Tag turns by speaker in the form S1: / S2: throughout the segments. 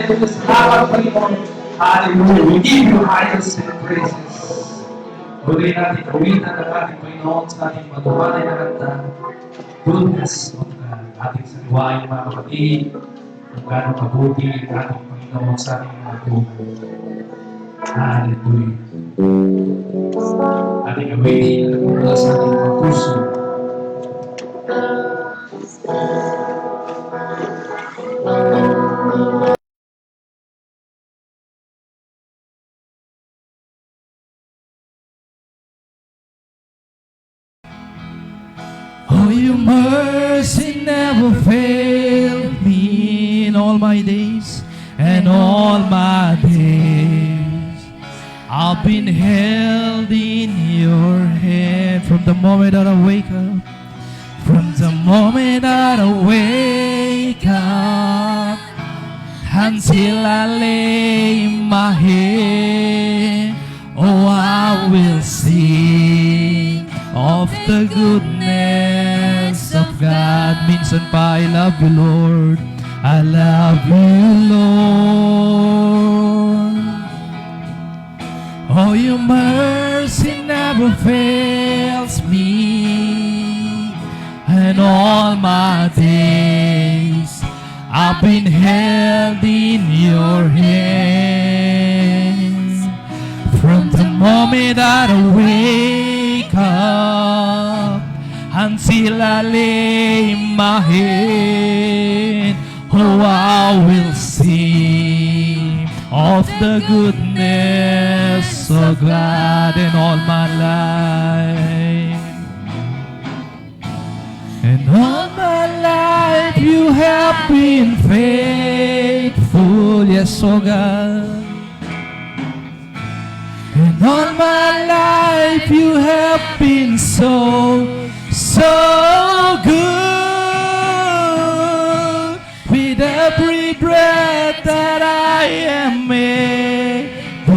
S1: Hallelujah. Salamat, Panginoon. Hallelujah. We give you highest praises. Huwag natin kawitan ng ating Panginoon sa ating matuwalay na kanta. Goodness of God. Ating saliwain mga kapatid. Kung gano'ng mabuti ang ating Panginoon sa ating mga buhay. Hallelujah. Ating awitin na nagmula sa ating mga puso.
S2: Oh, your mercy never failed me in all my days, and all my days I've been held in your hand from the moment that I wake up, from the moment that I wake up until I lay my head. Oh, I will sing of the goodness of God. Minsan pa, I love you, Lord. I love you, Lord. Oh, your mercy never fails me, and all my days I've been held in your hands. From the moment that I wake up until I lay my head, oh, I will sing of the goodness of God in all my life. And all my life you have been faithful, yes, oh God. And all my life you have been so good. With every breath that I am able,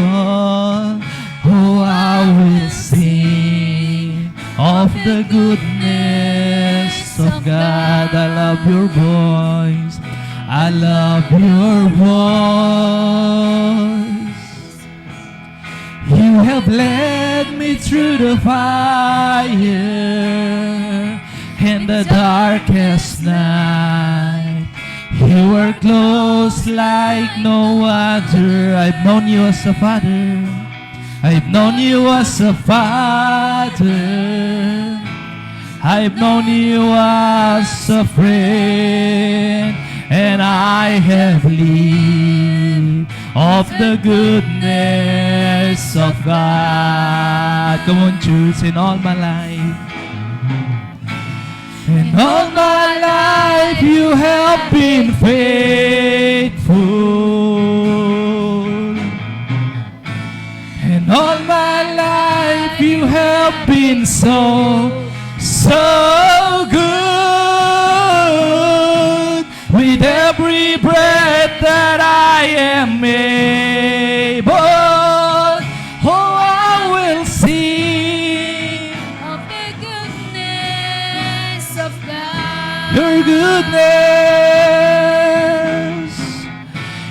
S2: oh, I will sing of the goodness of God. I love your voice. I love your voice. You have led me through the fire and the darkest night. You were close like no other. I've known you as a father. I've known you as a father. I've known you as a friend. And I have lived of the goodness of God. Come on, church, in all my life. In all my life you have been faithful. In all my life you have been so good. With every breath that I am able, oh, I will sing
S3: of the goodness of God.
S2: your goodness.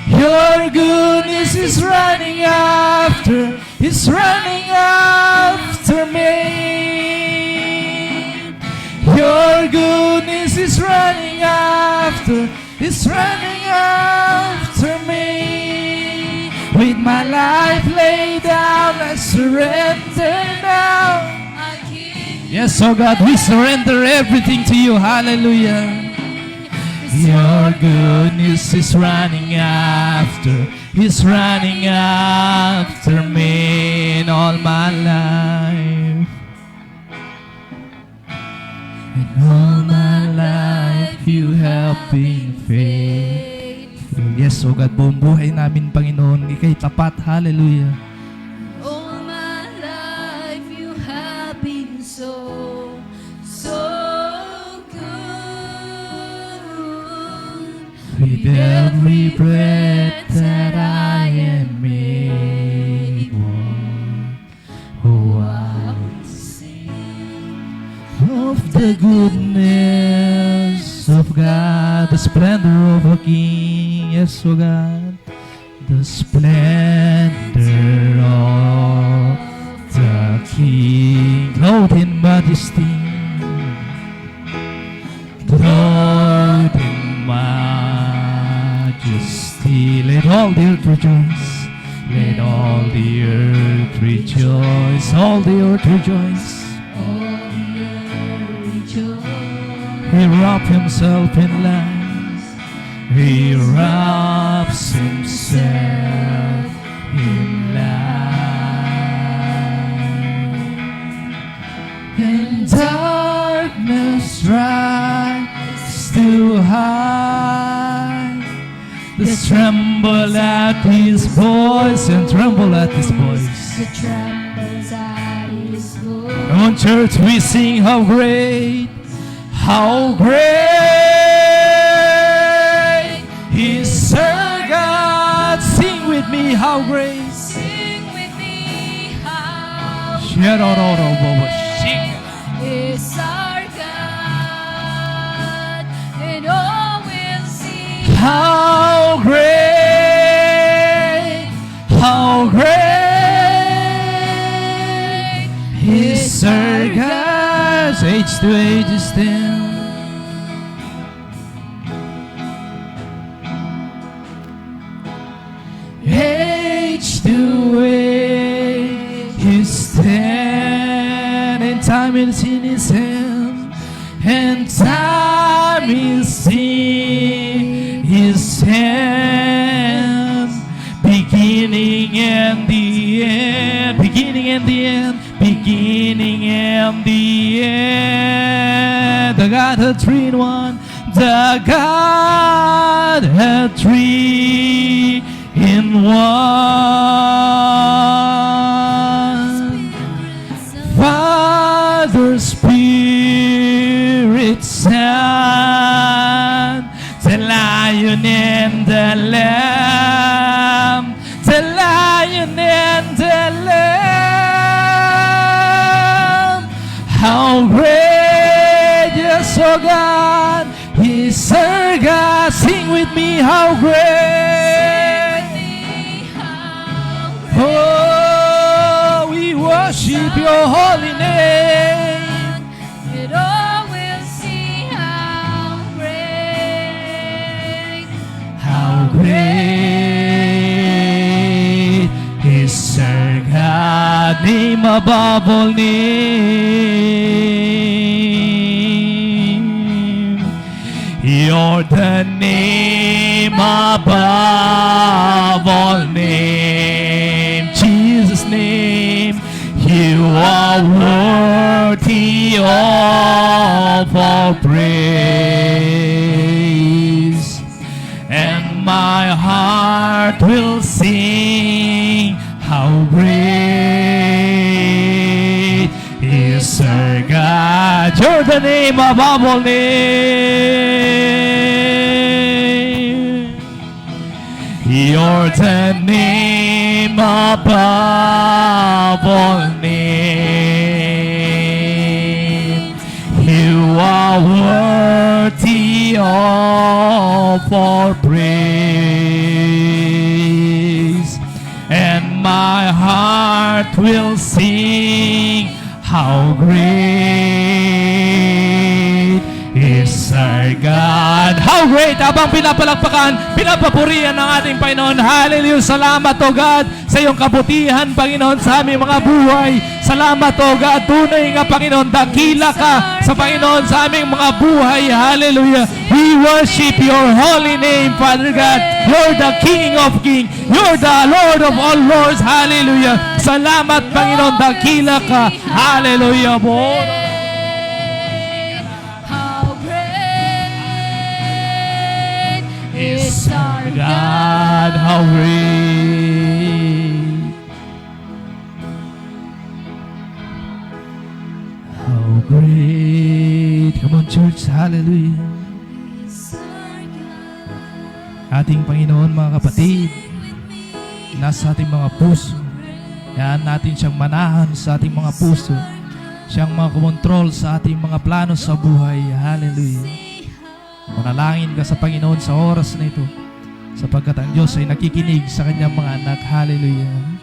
S2: Your goodness is running after me. Your goodness is running after me. With my life laid down, I surrender now. Yes, oh God, we surrender everything to you. Hallelujah. Your goodness is running after me in all my life. In all my life you have been faithful. Yes, oh God, buong buhay namin, Panginoon, ika'y tapat. Hallelujah.
S3: All my life you have been so good.
S2: With every breath that I am able, oh, I will sing of the goodness of God, the splendor of a King. Yes, oh God. the splendor of the King, clothed in majesty, clothed in majesty. Let all the earth rejoice. Let all the earth rejoice. All the earth rejoice. He wrapped himself in light. He wraps himself in light. And darkness rise too high. Let's tremble at his voice and tremble at his voice.
S3: The trembles at his voice.
S2: Come on, church, we sing how great is our God. Sing with me, how great.
S3: Sing with me how
S2: Sing.
S3: is our God, and all will see
S2: How great is our God. Age to age is still. Age to age is stand, and time is in his hand, and time is in his hand. Beginning and the end, beginning and the end, beginning and the end. The Godhead three in one, the Godhead three in one. Father, Spirit, Son, the Lion and the Lamb, the Lion and the Lamb. How great, yes, oh God, is our God. Sing with me, how great. Oh, we worship your holy name.
S3: it all will see how great.
S2: How great is our God, name above all name. You're the name above all name. Jesus' name. You are worthy of all praise. And my heart will sing how great is our God. You're the name above all name. You're the name above all name. You are worthy of all praise. And my heart will sing how great is our God. How great! Habang pinapalakpakan, pinapapurihan ng ating Panginoon. Hallelujah! Salamat, O God, sa iyong kabutihan, Panginoon, sa aming mga buhay. Salamat, O God. Tunay nga, Panginoon, dakila ka sa Panginoon sa aming mga buhay. Hallelujah! We worship your holy name, Father God. You're the King of Kings. You're the Lord of all Lords. Hallelujah! Salamat, Panginoon, dakila ka. Hallelujah!
S3: How great is our
S2: God, how great, how great. Come on, church, hallelujah.
S3: is our God.
S2: Ating Panginoon, mga kapatid, nasa ating mga puso. Yan natin siyang manahan sa ating mga puso. Siyang mga kumontrol sa ating mga plano sa buhay. Hallelujah. Manalangin ka sa Panginoon sa oras na ito. sapagkat ang Diyos ay nakikinig sa kanyang mga anak. Hallelujah.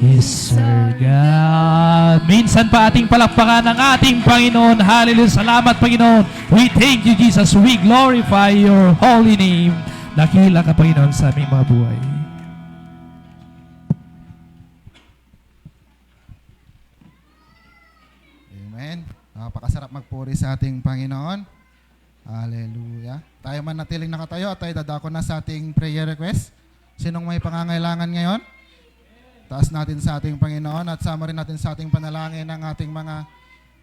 S2: Is our God. Minsan pa ating palakpakan ang ating Panginoon. Hallelujah. Salamat, Panginoon. We thank you, Jesus. We glorify your holy name. Dakila ka, Panginoon, sa aming mga buhay.
S4: Amen. Napakasarap magpuri sa ating Panginoon. Hallelujah. Tayo man natiling nakatayo at tayo dadako na sa ating prayer request. Sinong may pangangailangan ngayon? Taas natin sa ating Panginoon at sama rin natin sa ating panalangin ng ating mga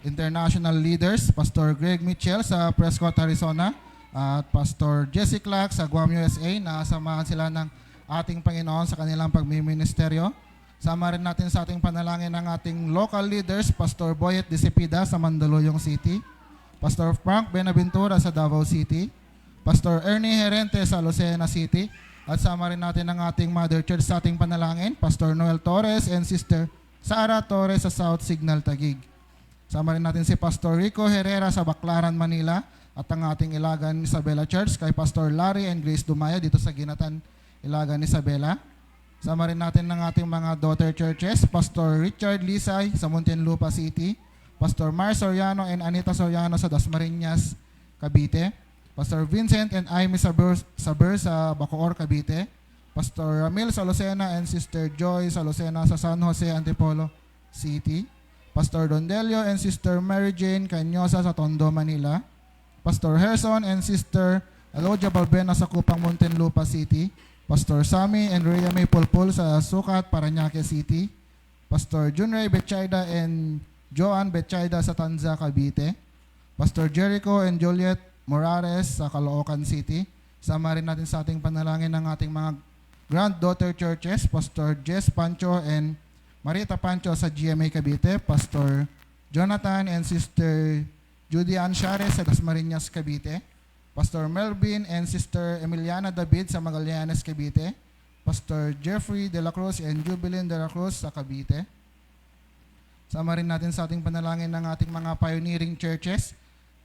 S4: international leaders, Pastor Greg Mitchell sa Prescott, Arizona, at Pastor Jesse Clark sa Guam, USA, na samahan sila ng ating Panginoon sa kanilang pagmiministeryo. Sama rin natin sa ating panalangin ng ating local leaders, Pastor Boyet Disipida sa Mandaluyong City, Pastor Frank Benaventura sa Davao City, Pastor Ernie Herente sa Lucena City, at sama rin natin ang ating Mother Church sa ating panalangin, Pastor Noel Torres and Sister Sara Torres sa South Signal Taguig. Sama rin natin si Pastor Rico Herrera sa Baclaran, Manila, at ang ating Ilagan Isabela Church kay Pastor Larry and Grace Dumaya dito sa Ginatan, Ilagan Isabela. Sama rin natin ng ating mga daughter churches, Pastor Richard Lisay sa Muntinlupa City, Pastor Mar Soriano and Anita Soriano sa Dasmariñas, Cavite, Pastor Vincent and Aimee Saber sa Bacoor, Cavite, Pastor Ramil sa Lucena and Sister Joy sa Lucena sa San Jose, Antipolo City, Pastor Dondelio and Sister Mary Jane Canyosa sa Tondo, Manila, Pastor Herson and Sister Alodia Balbena sa Kupang Muntinlupa City, Pastor Sammy and Rhea May Pulpul sa Sukat, Parañaque City, Pastor Junray Betchayda and Joan Betchayda sa Tanza, Cavite, Pastor Jericho and Juliet Morales sa Caloocan City. Sama rin natin sa ating panalangin ng ating mga granddaughter churches, Pastor Jess Pancho and Marita Pancho sa GMA Cavite, Pastor Jonathan and Sister Judy Ann Shares sa Dasmariñas, Cavite, Pastor Melvin and Sister Emiliana David sa Magallanes, Cavite, Pastor Jeffrey De La Cruz and Jubilin De La Cruz sa Cavite. Sama rin natin sa ating panalangin ng ating mga pioneering churches,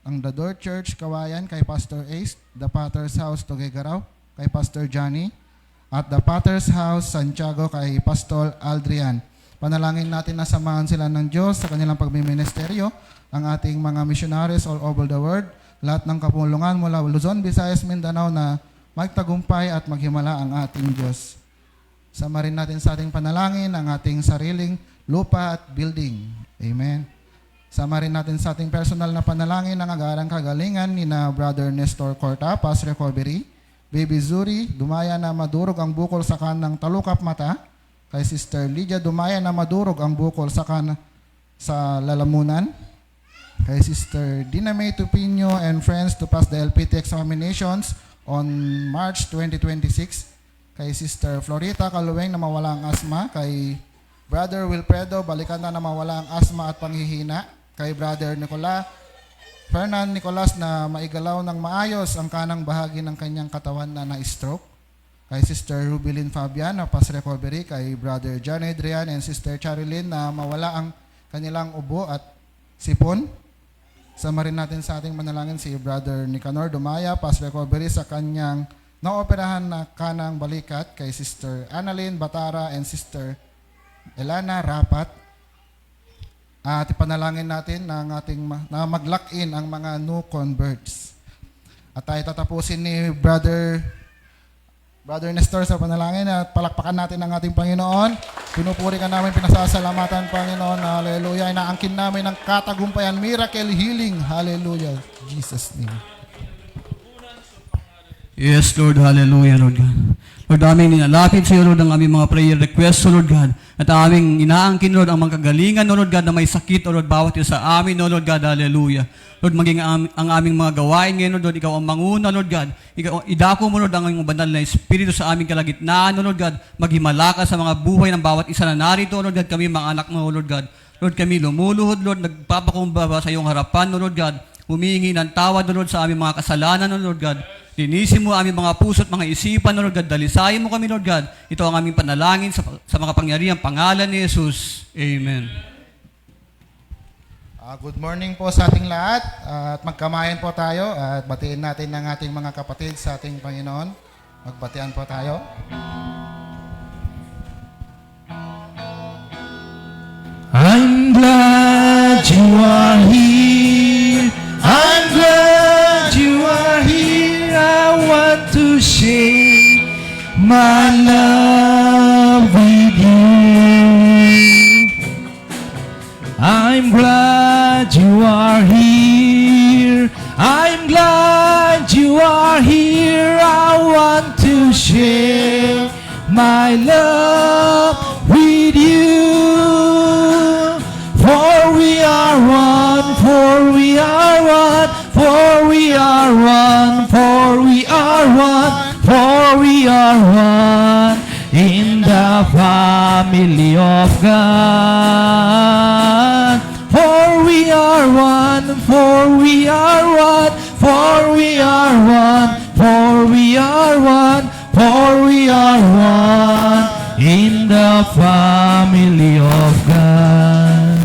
S4: ang The Door Church, Kawayan, kay Pastor Ace, The Potter's House, Tuguegarao, kay Pastor Johnny, at The Potter's House, Santiago, kay Pastor Aldrian. Panalangin natin na samahan sila ng Diyos sa kanilang pagmiministeryo, ang ating mga missionaries all over the world, lahat ng kapulungan mula Luzon, Visayas, Mindanao na magtagumpay at maghimala ang ating Diyos. Sama rin natin sa ating panalangin ang ating sariling lupa at building. Amen. Sama rin natin sa ating personal na panalangin ng agarang kagalingan ni na Brother Nestor Corta, Past Recovery, Baby Zuri, dumaya na madurog ang bukol sa kanang talukap mata, kay Sister Lydia, dumaya na madurog ang bukol sa sa lalamunan, kay Sister Dina May Tupino and friends to pass the LPT examinations on March 2026, kay Sister Florita Caluweng na mawala ang asma, kay Brother Wilfredo Balikanda na mawala ang asma at panghihina, kay Brother Fernan Nicolas na maigalaw ng maayos ang kanang bahagi ng kanyang katawan na na-stroke, kay Sister Rubilin Fabian na past recovery, kay Brother John Adrian and Sister Charilyn na mawala ang kanilang ubo at sipon. Sama rin natin sa ating manalangin si Brother Nicanor Dumaya, past recovery sa kanyang naoperahan na kanang balikat, kay Sister Annalyn Batara and Sister Elana Rapat. At ipanalangin natin na mag-lock-in ang mga new converts. At tayo tatapusin ni Brother Nestor sa panalangin at palakpakan natin ang ating Panginoon. Pinupuri ka namin, pinasasalamatan, Panginoon. Hallelujah. Inaangkin namin ang katagumpayan, miracle, healing. Hallelujah. Jesus' name.
S5: Yes, Lord. Hallelujah, Lord God. Lord, aming ninalapit sa iyo, Lord, ang aming mga prayer requests, O Lord God. At aming inaangkin, Lord, ang mga kagalingan, O Lord God, na may sakit, O Lord, bawat isa sa amin, O Lord God. Hallelujah. Lord, maging ang aming mga gawain ngayon, Lord, ikaw ang manguna, Lord God. Idako mo, Lord, ang iyong banal na Espiritu sa aming kalagitnaan, O Lord God. Maghimala ka sa mga buhay ng bawat isa na narito, O Lord God. Kami mga anak mo, O Lord God. Lord, kami lumuluhod, Lord, nagpapakumbaba sa iyong harapan, O Lord God. Humihingi ng tawad, O Lord, sa aming mga kasalanan, O Lord God. Linisin mo aming mga puso at mga isipan, Lord God. Dalisayin mo kami, Lord God. Ito ang aming panalangin sa mga pangyarihang pangalan ni Jesus. Amen.
S4: Good morning po sa ating lahat at magkamayan po tayo at batiin natin ang ating mga kapatid sa ating Panginoon. Magbatian po tayo.
S2: I'm glad you are here. I'm glad you are here. I want to share my love with you. I'm glad you are here. I'm glad you are here. I want to share my love with you. For we are one, for we are one, for we are one, for we are one, for we are one in the family of God. For we are one, for we are one, for we are one, for we are one, for we are one in the family of God.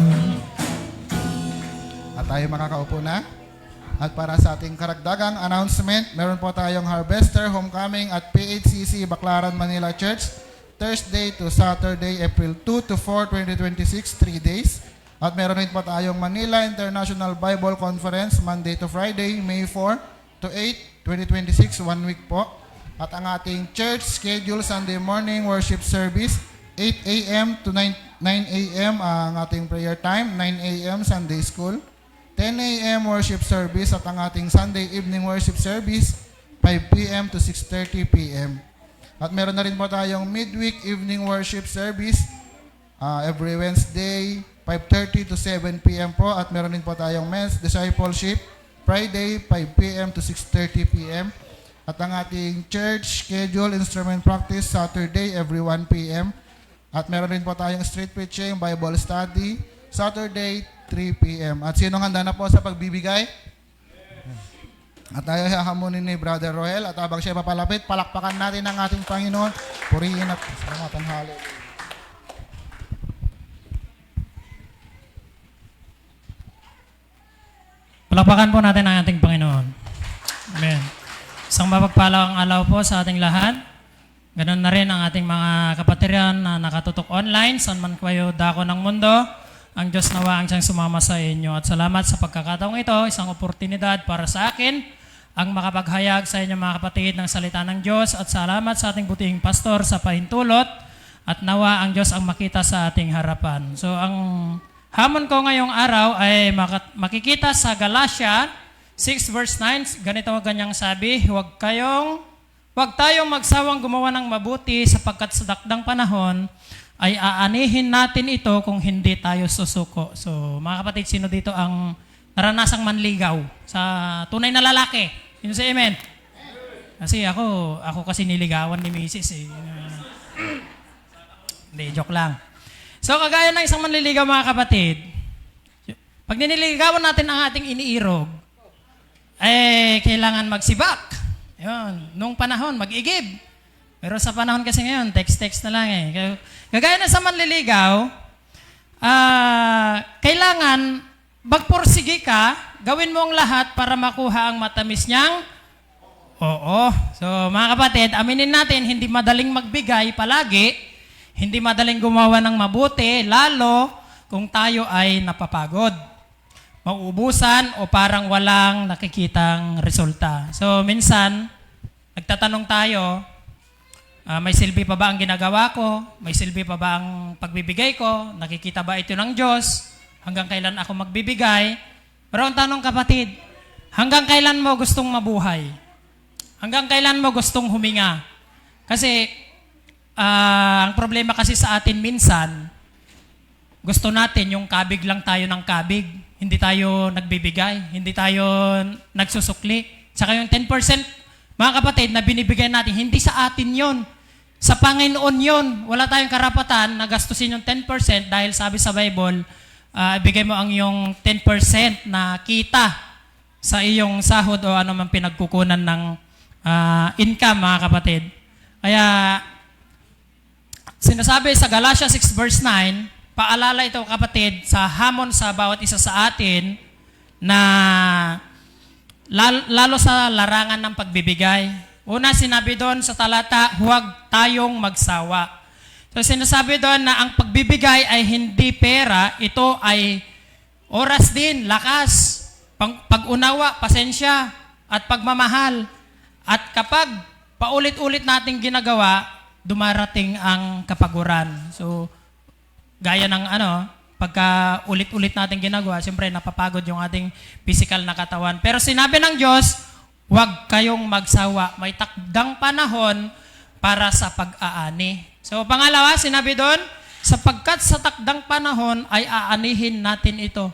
S4: At tayo makakaupo na. At para sa ating karagdagang announcement, meron po tayong Harvester Homecoming at PHCC Baclaran Manila Church, Thursday to Saturday, April 2 to 4, 2026, 3 days. At meron rin po tayong Manila International Bible Conference, Monday to Friday, May 4 to 8, 2026, 1 week po. At ang ating church schedule, Sunday morning worship service, 8 a.m. to 9 a.m. ang ating prayer time, 9 a.m. Sunday school, 10 a.m. worship service, at ang ating Sunday evening worship service, 5 p.m. to 6:30 p.m. At meron na rin po tayong midweek evening worship service, every Wednesday, 5:30 to 7 p.m. po. At meron din po tayong men's discipleship, Friday, 5 p.m. to 6:30 p.m. At ang ating church schedule, instrument practice, Saturday, every 1 p.m. At meron din po tayong street preaching, Bible study, Saturday, 3 p.m. At sinong handa na po sa pagbibigay? At tayo hahamunin ni Brother Roel. At habang siya papalapit, palakpakan natin ang ating Panginoon. Purihin at salamatan. Hallelujah.
S6: Palakpakan po natin ang ating Panginoon. Amen. Isang mapagpalang araw po sa ating lahat. Ganon na rin ang ating mga kapatiran na nakatutok online, saan man kayo dako ng mundo. Ang Diyos nawa ang siyang sumama sa inyo. At salamat sa pagkakataong ito, isang oportunidad para sa akin, ang makapaghayag sa inyo mga kapatid ng salita ng Diyos. At salamat sa ating butihing pastor sa pahintulot. At nawa ang Diyos ang makita sa ating harapan. So ang hamon ko ngayong araw ay makikita sa Galatia 6 verse 9, ganito ganyang sabi, huwag tayong magsawang gumawa ng mabuti sapagkat sa dakdang panahon ay aanihin natin ito kung hindi tayo susuko. So mga kapatid, sino dito ang naranasang manligaw sa tunay na lalaki? Yun say amen. Kasi ako kasi niligawan ni Mrs. Hindi, joke lang. So, kagaya ng isang manliligaw mga kapatid, pag niniligawan natin ang ating iniirog, kailangan magsibak. Yun. Nung panahon, mag-igib. Pero sa panahon kasi ngayon, text-text na lang eh. Kagaya ng sa manliligaw, kailangan magporsige ka, gawin mo ang lahat para makuha ang matamis niyang oo. So, mga kapatid, aminin natin, hindi madaling magbigay palagi, hindi madaling gumawa ng mabuti, lalo kung tayo ay napapagod, mauubusan o parang walang nakikitang resulta. So minsan, nagtatanong tayo, may silbi pa ba ang ginagawa ko? May silbi pa ba ang pagbibigay ko? Nakikita ba ito ng Diyos? Hanggang kailan ako magbibigay? Pero ang tanong kapatid, hanggang kailan mo gustong mabuhay? Hanggang kailan mo gustong huminga? Kasi ang problema kasi sa atin minsan, gusto natin yung kabig lang tayo ng kabig. Hindi tayo nagbibigay. Hindi tayo nagsusukli. Saka yung 10%, mga kapatid, na binibigay natin, hindi sa atin yon. Sa Panginoon yon. Wala tayong karapatan na gastusin yung 10% dahil sabi sa Bible, ibigay mo ang yung 10% na kita sa iyong sahod o ano man pinagkukunan ng income, mga kapatid. Kaya, sinasabi sa Galatia 6 verse 9, paalala ito kapatid sa hamon sa bawat isa sa atin na lalo sa larangan ng pagbibigay. Una, sinabi doon sa talata, huwag tayong magsawa. So sinasabi doon na ang pagbibigay ay hindi pera, ito ay oras din, lakas, pag-unawa, pasensya, at pagmamahal. At kapag paulit-ulit nating ginagawa, dumarating ang kapaguran. So, gaya ng pagka ulit-ulit natin ginagawa, siyempre napapagod yung ating physical na katawan. Pero sinabi ng Diyos, huwag kayong magsawa. May takdang panahon para sa pag-aani. So, pangalawa, sinabi doon, sapagkat sa takdang panahon ay aanihin natin ito.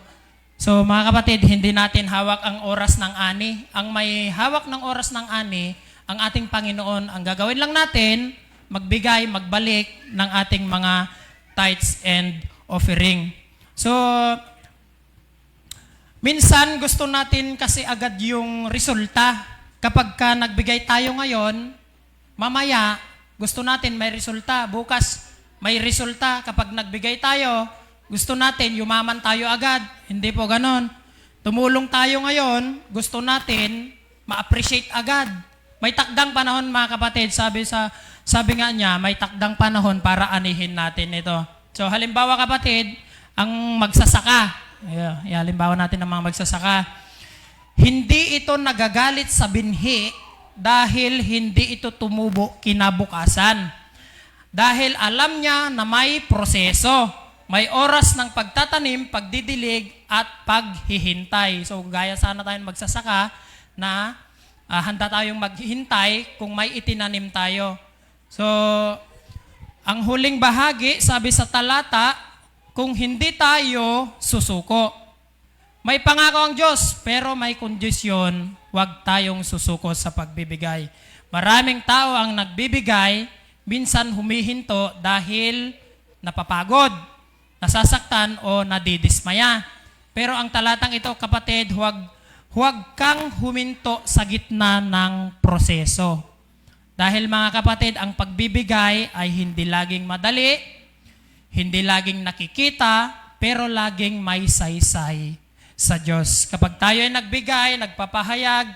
S6: So, mga kapatid, hindi natin hawak ang oras ng ani. Ang may hawak ng oras ng ani, ang ating Panginoon. Ang gagawin lang natin, magbigay, magbalik ng ating mga tithes and offering. So, minsan gusto natin kasi agad yung resulta. Kapag ka nagbigay tayo ngayon, mamaya, gusto natin may resulta. Bukas, may resulta. Kapag nagbigay tayo, gusto natin yumaman tayo agad. Hindi po ganon. Tumulong tayo ngayon, gusto natin ma-appreciate agad. May takdang panahon, mga kapatid. Sabi nga niya, may takdang panahon para anihin natin ito. So, halimbawa kapatid, ang magsasaka. Halimbawa natin ang mga magsasaka. Hindi ito nagagalit sa binhi dahil hindi ito tumubo kinabukasan. Dahil alam niya na may proseso. May oras ng pagtatanim, pagdidilig, at paghihintay. So, gaya sana tayong magsasaka na handa tayong maghihintay kung may itinanim tayo. So, ang huling bahagi, sabi sa talata, kung hindi tayo susuko. May pangako ang Diyos, pero may kondisyon, huwag tayong susuko sa pagbibigay. Maraming tao ang nagbibigay, minsan humihinto dahil napapagod, nasasaktan o nadidismaya. Pero ang talatang ito, kapatid, huwag kang huminto sa gitna ng proseso. Dahil mga kapatid, ang pagbibigay ay hindi laging madali, hindi laging nakikita, pero laging may saysay sa Diyos. Kapag tayo ay nagbigay, nagpapahayag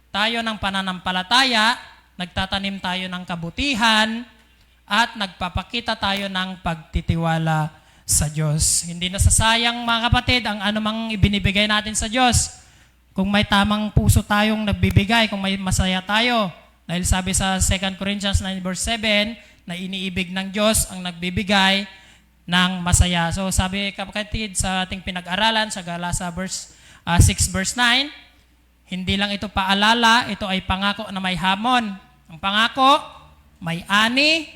S6: tayo ng pananampalataya, nagtatanim tayo ng kabutihan, at nagpapakita tayo ng pagtitiwala sa Diyos. Hindi nasasayang, mga kapatid, ang anumang ibinibigay natin sa Diyos. Kung may tamang puso tayong nagbibigay, kung may masaya tayo. Dahil sabi sa 2 Corinthians 9 verse 7, na iniibig ng Diyos ang nagbibigay ng masaya. So sabi kapatid sa ating pinag-aralan sa Galasa 6 verse 9, hindi lang ito paalala, ito ay pangako na may hamon. Ang pangako, may ani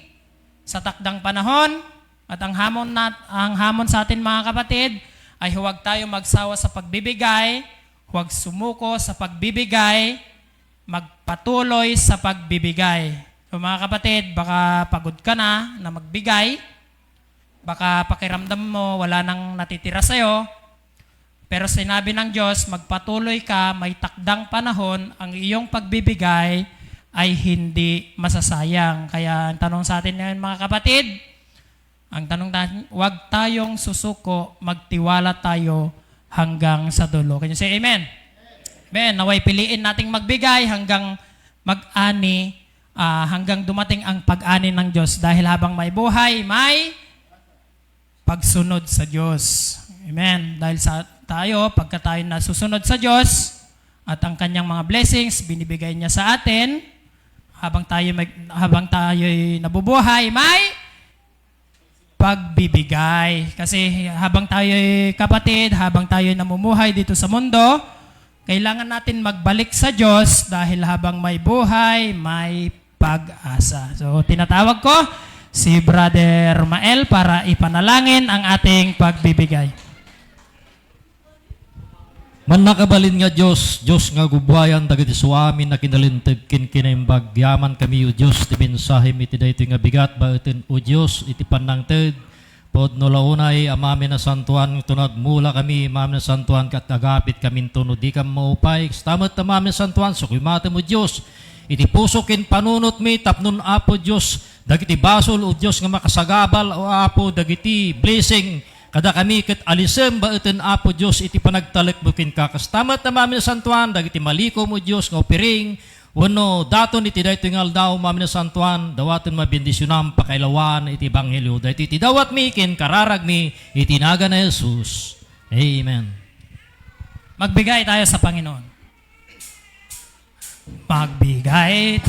S6: sa takdang panahon, at ang hamon sa atin, mga kapatid, ay huwag tayo magsawa sa pagbibigay, huwag sumuko sa pagbibigay, magpatuloy sa pagbibigay. So mga kapatid, baka pagod ka na magbigay, baka pakiramdam mo wala nang natitira sa'yo, pero sinabi ng Diyos, magpatuloy ka, may takdang panahon, ang iyong pagbibigay ay hindi masasayang. Kaya ang tanong sa atin ngayon, mga kapatid, ang tanong natin, huwag tayong susuko, magtiwala tayo hanggang sa dulo. Can you say amen? Amen. Naway piliin nating magbigay hanggang mag-ani, hanggang dumating ang pag-ani ng Diyos. Dahil habang may buhay, may pagsunod sa Diyos. Amen. Dahil pagka tayo nasusunod sa Diyos at ang kanyang mga blessings, binibigay niya sa atin, habang tayo nabubuhay, may pagbibigay. Kasi habang tayo kapatid, habang tayo namumuhay dito sa mundo, kailangan natin magbalik sa Diyos dahil habang may buhay, may pag-asa. So, tinatawag ko si Brother Mael para ipanalangin ang ating pagbibigay.
S7: Man nakabalin nga Diyos nga gubuhayan dagiti suamin na kinalintag kinaimbag yaman kami o Diyos ti mensahe iti dayto nga bigat baetin o Diyos iti panangted pod no launay amami na santuan tunad mula kami amami na santuan kat agapit kami tunod di kam maupay stamat amami na santuan so kumate mo Diyos iti puso kin panunot mi tapnon apo Diyos dagiti basol o Diyos nga makasagabal o apo dagiti blessing kada kami ket alisem baeten apo Dios iti panagtalek bukin ka kastamat na mamin santuan dagiti maliko mo Dios nga opiring Wano, daton iti dayto nga aldaw mamin na santuan, dawaton mabindisyonan pakailawan iti Ebanghelyo. Dayto iti dawat mi ken kararag mi iti naga na Jesus. Amen.
S6: Magbigay tayo sa Panginoon. Magbigay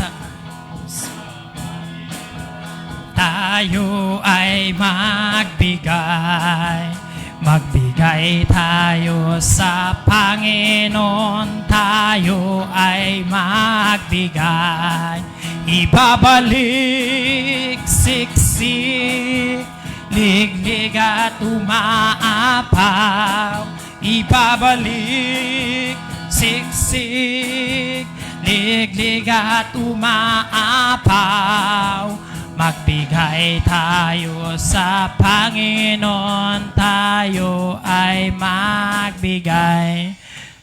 S6: tayo ay magbigay. Magbigay tayo sa Panginoon, tayo ay magbigay. Ibabalik siksik, liglig at umaapaw. Ibabalik siksik, liglig at umaapaw. Magbigay tayo sa Panginoon, tayo ay magbigay.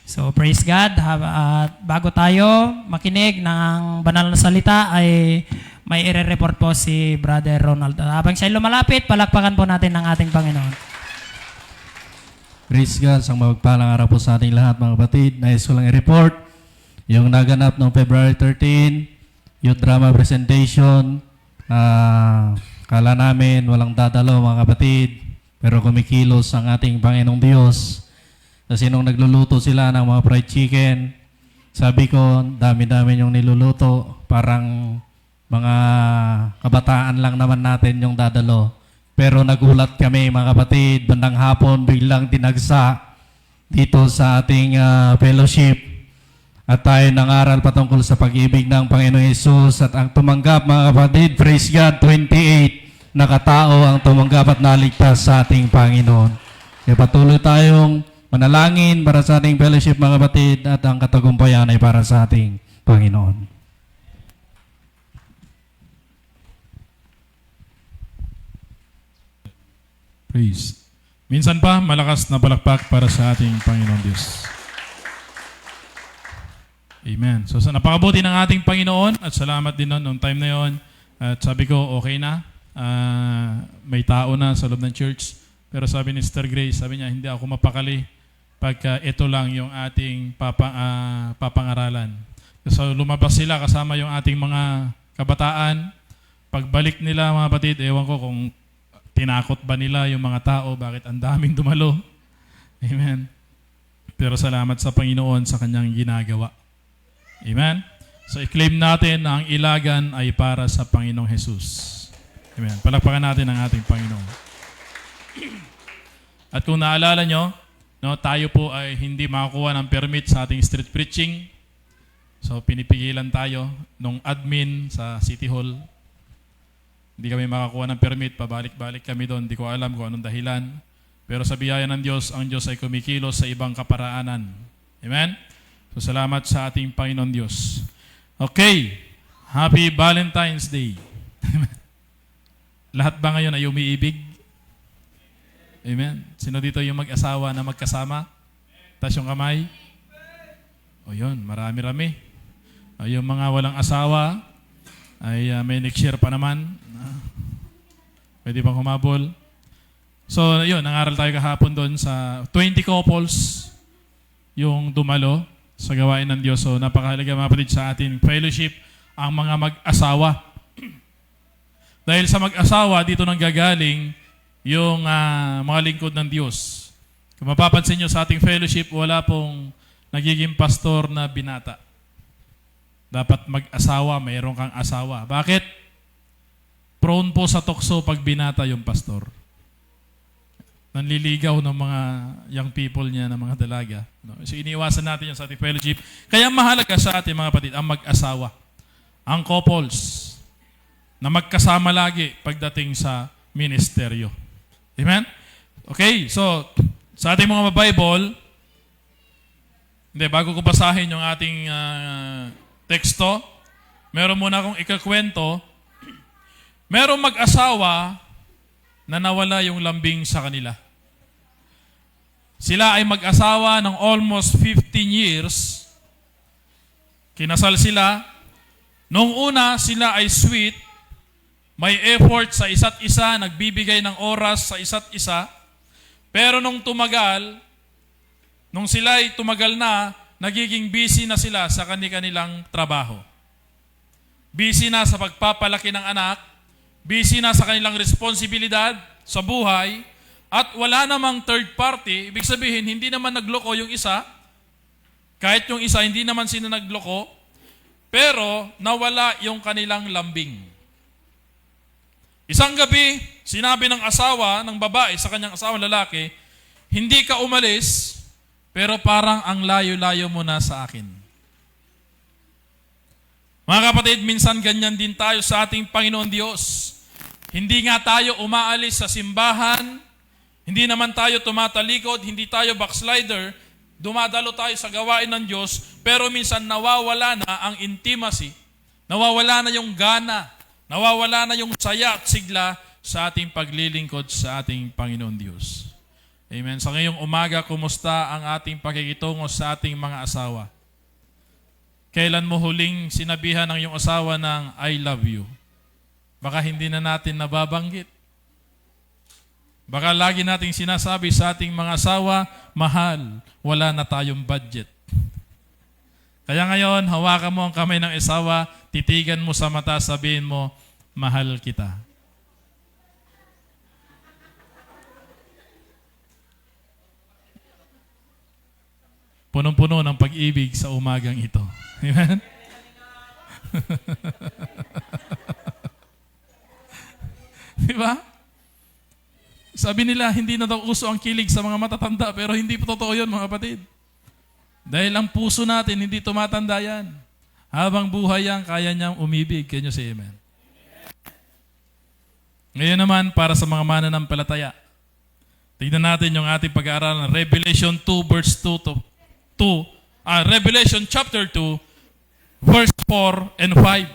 S6: So praise God. At bago tayo makinig ng banal na salita ay may ire-report po si Brother Ronald. Habang siya lumalapit, palakpakan po natin ang ating Panginoon.
S7: Praise God, sang mapagpalang araw po sa ating lahat mga kapatid. Nais ko lang i-report yung naganap noong February 13, youth drama presentation. Kala namin walang dadalo mga kapatid, pero kumikilos ang ating Panginoong Diyos. Kasi nung nagluluto sila ng mga fried chicken, sabi ko, dami-dami yung niluluto, parang mga kabataan lang naman natin yung dadalo. Pero nagulat kami mga kapatid, bandang hapon biglang tinagsa dito sa ating fellowship. At tayo nangaral patungkol sa pag-ibig ng Panginoong Hesus at ang tumanggap mga kapatid, praise God, 28 na katao ang tumanggap at naligtas sa ating Panginoon. Kaya patuloy tayong manalangin para sa ating fellowship mga kapatid at ang katagumpayan ay para sa ating Panginoon.
S8: Praise. Minsan pa, malakas na palakpak para sa ating Panginoon Diyos. Amen. So napakabuti ng ating Panginoon at salamat din noong time na yon. At sabi ko, okay na. May tao na sa loob ng church. Pero sabi ni Sister Grace, sabi niya, hindi ako mapakali pagka ito lang yung ating papangaralan. So lumabas sila kasama yung ating mga kabataan. Pagbalik nila mga batid, ewan ko kung tinakot ba nila yung mga tao, bakit ang daming dumalo. Amen. Pero salamat sa Panginoon sa kanyang ginagawa. Amen? So, i-claim natin na ang ilagan ay para sa Panginoong Jesus. Amen. Palakpakan natin ang ating Panginoon. At kung naalala nyo, no, tayo po ay hindi makakuha ng permit sa ating street preaching. So, pinipigilan tayo nung admin sa City Hall. Hindi kami makakuha ng permit, pabalik-balik kami doon. Hindi ko alam kung anong dahilan. Pero sa biyaya ng Diyos, ang Diyos ay kumikilos sa ibang kaparaanan. Amen? So, salamat sa ating Panginoon Diyos. Okay. Happy Valentine's Day. Lahat ba ngayon ay umiibig? Amen. Sino dito yung mag-asawa na magkasama? Taas yung kamay. O yun, marami-rami. O yung mga walang asawa, ay may next year pa naman. Pwede bang humabol? So, yun, nangaral tayo kahapon doon sa 20 couples yung dumalo sa gawain ng Diyos. So, napakahalaga mga kapatid sa ating fellowship ang mga mag-asawa. Dahil sa mag-asawa, dito nang gagaling yung mga lingkod ng Diyos. Kung mapapansin nyo sa ating fellowship, wala pong nagiging pastor na binata. Dapat mag-asawa, mayroon kang asawa. Bakit? Prone po sa tukso pag binata yung pastor. Nanliligaw ng mga young people niya, ng mga dalaga. So iniwasan natin yung sa ating fellowship. Kaya mahalaga sa ating mga kapatid ang mag-asawa. Ang couples na magkasama lagi pagdating sa ministeryo. Amen? Okay, so sa ating mga Bible, bago ko basahin yung ating teksto, meron muna akong ikakwento. Merong mag-asawa na nawala yung lambing sa kanila. Sila ay mag-asawa ng almost 15 years. Kinasal sila. Noong una, sila ay sweet. May effort sa isa't isa, nagbibigay ng oras sa isa't isa. Pero nung sila ay tumagal na, nagiging busy na sila sa kanilang trabaho. busy na sa pagpapalaki ng anak, busy na sa kanilang responsibilidad sa buhay, at wala namang third party, ibig sabihin, hindi naman nagloko yung isa, kahit yung isa, hindi naman sila nagloko, pero nawala yung kanilang lambing. Isang gabi, sinabi ng asawa, ng babae sa kanyang asawa lalaki, hindi ka umalis, pero parang ang layo-layo mo na sa akin. Mga kapatid, minsan ganyan din tayo sa ating Panginoon Diyos. Hindi nga tayo umaalis sa simbahan, hindi naman tayo tumatalikod, hindi tayo backslider, dumadalo tayo sa gawain ng Diyos, pero minsan nawawala na ang intimacy, nawawala na yung gana, nawawala na yung saya at sigla sa ating paglilingkod sa ating Panginoon Diyos. Amen. Sa ngayong umaga, kumusta ang ating pakikitungo sa ating mga asawa? Kailan mo huling sinabihan ng iyong asawa ng I love you? Baka hindi na natin nababanggit. Baka lagi nating sinasabi sa ating mga asawa, mahal, wala na tayong budget. Kaya ngayon, hawakan mo ang kamay ng asawa, titigan mo sa mata, sabihin mo, mahal kita. Punong-puno ng pag-ibig sa umagang ito. Amen? Diba? Sabi nila, hindi na daw uso ang kilig sa mga matatanda, pero hindi po totoo yun, mga kapatid. Dahil ang puso natin, hindi tumatanda yan. Habang buhay yan, kaya niyang umibig. Can you say amen? Ngayon naman, para sa mga mananampalataya, tignan natin yung ating pag-aaralan, Revelation 2 verse 2 to Revelation chapter 2 verse 4 and 5.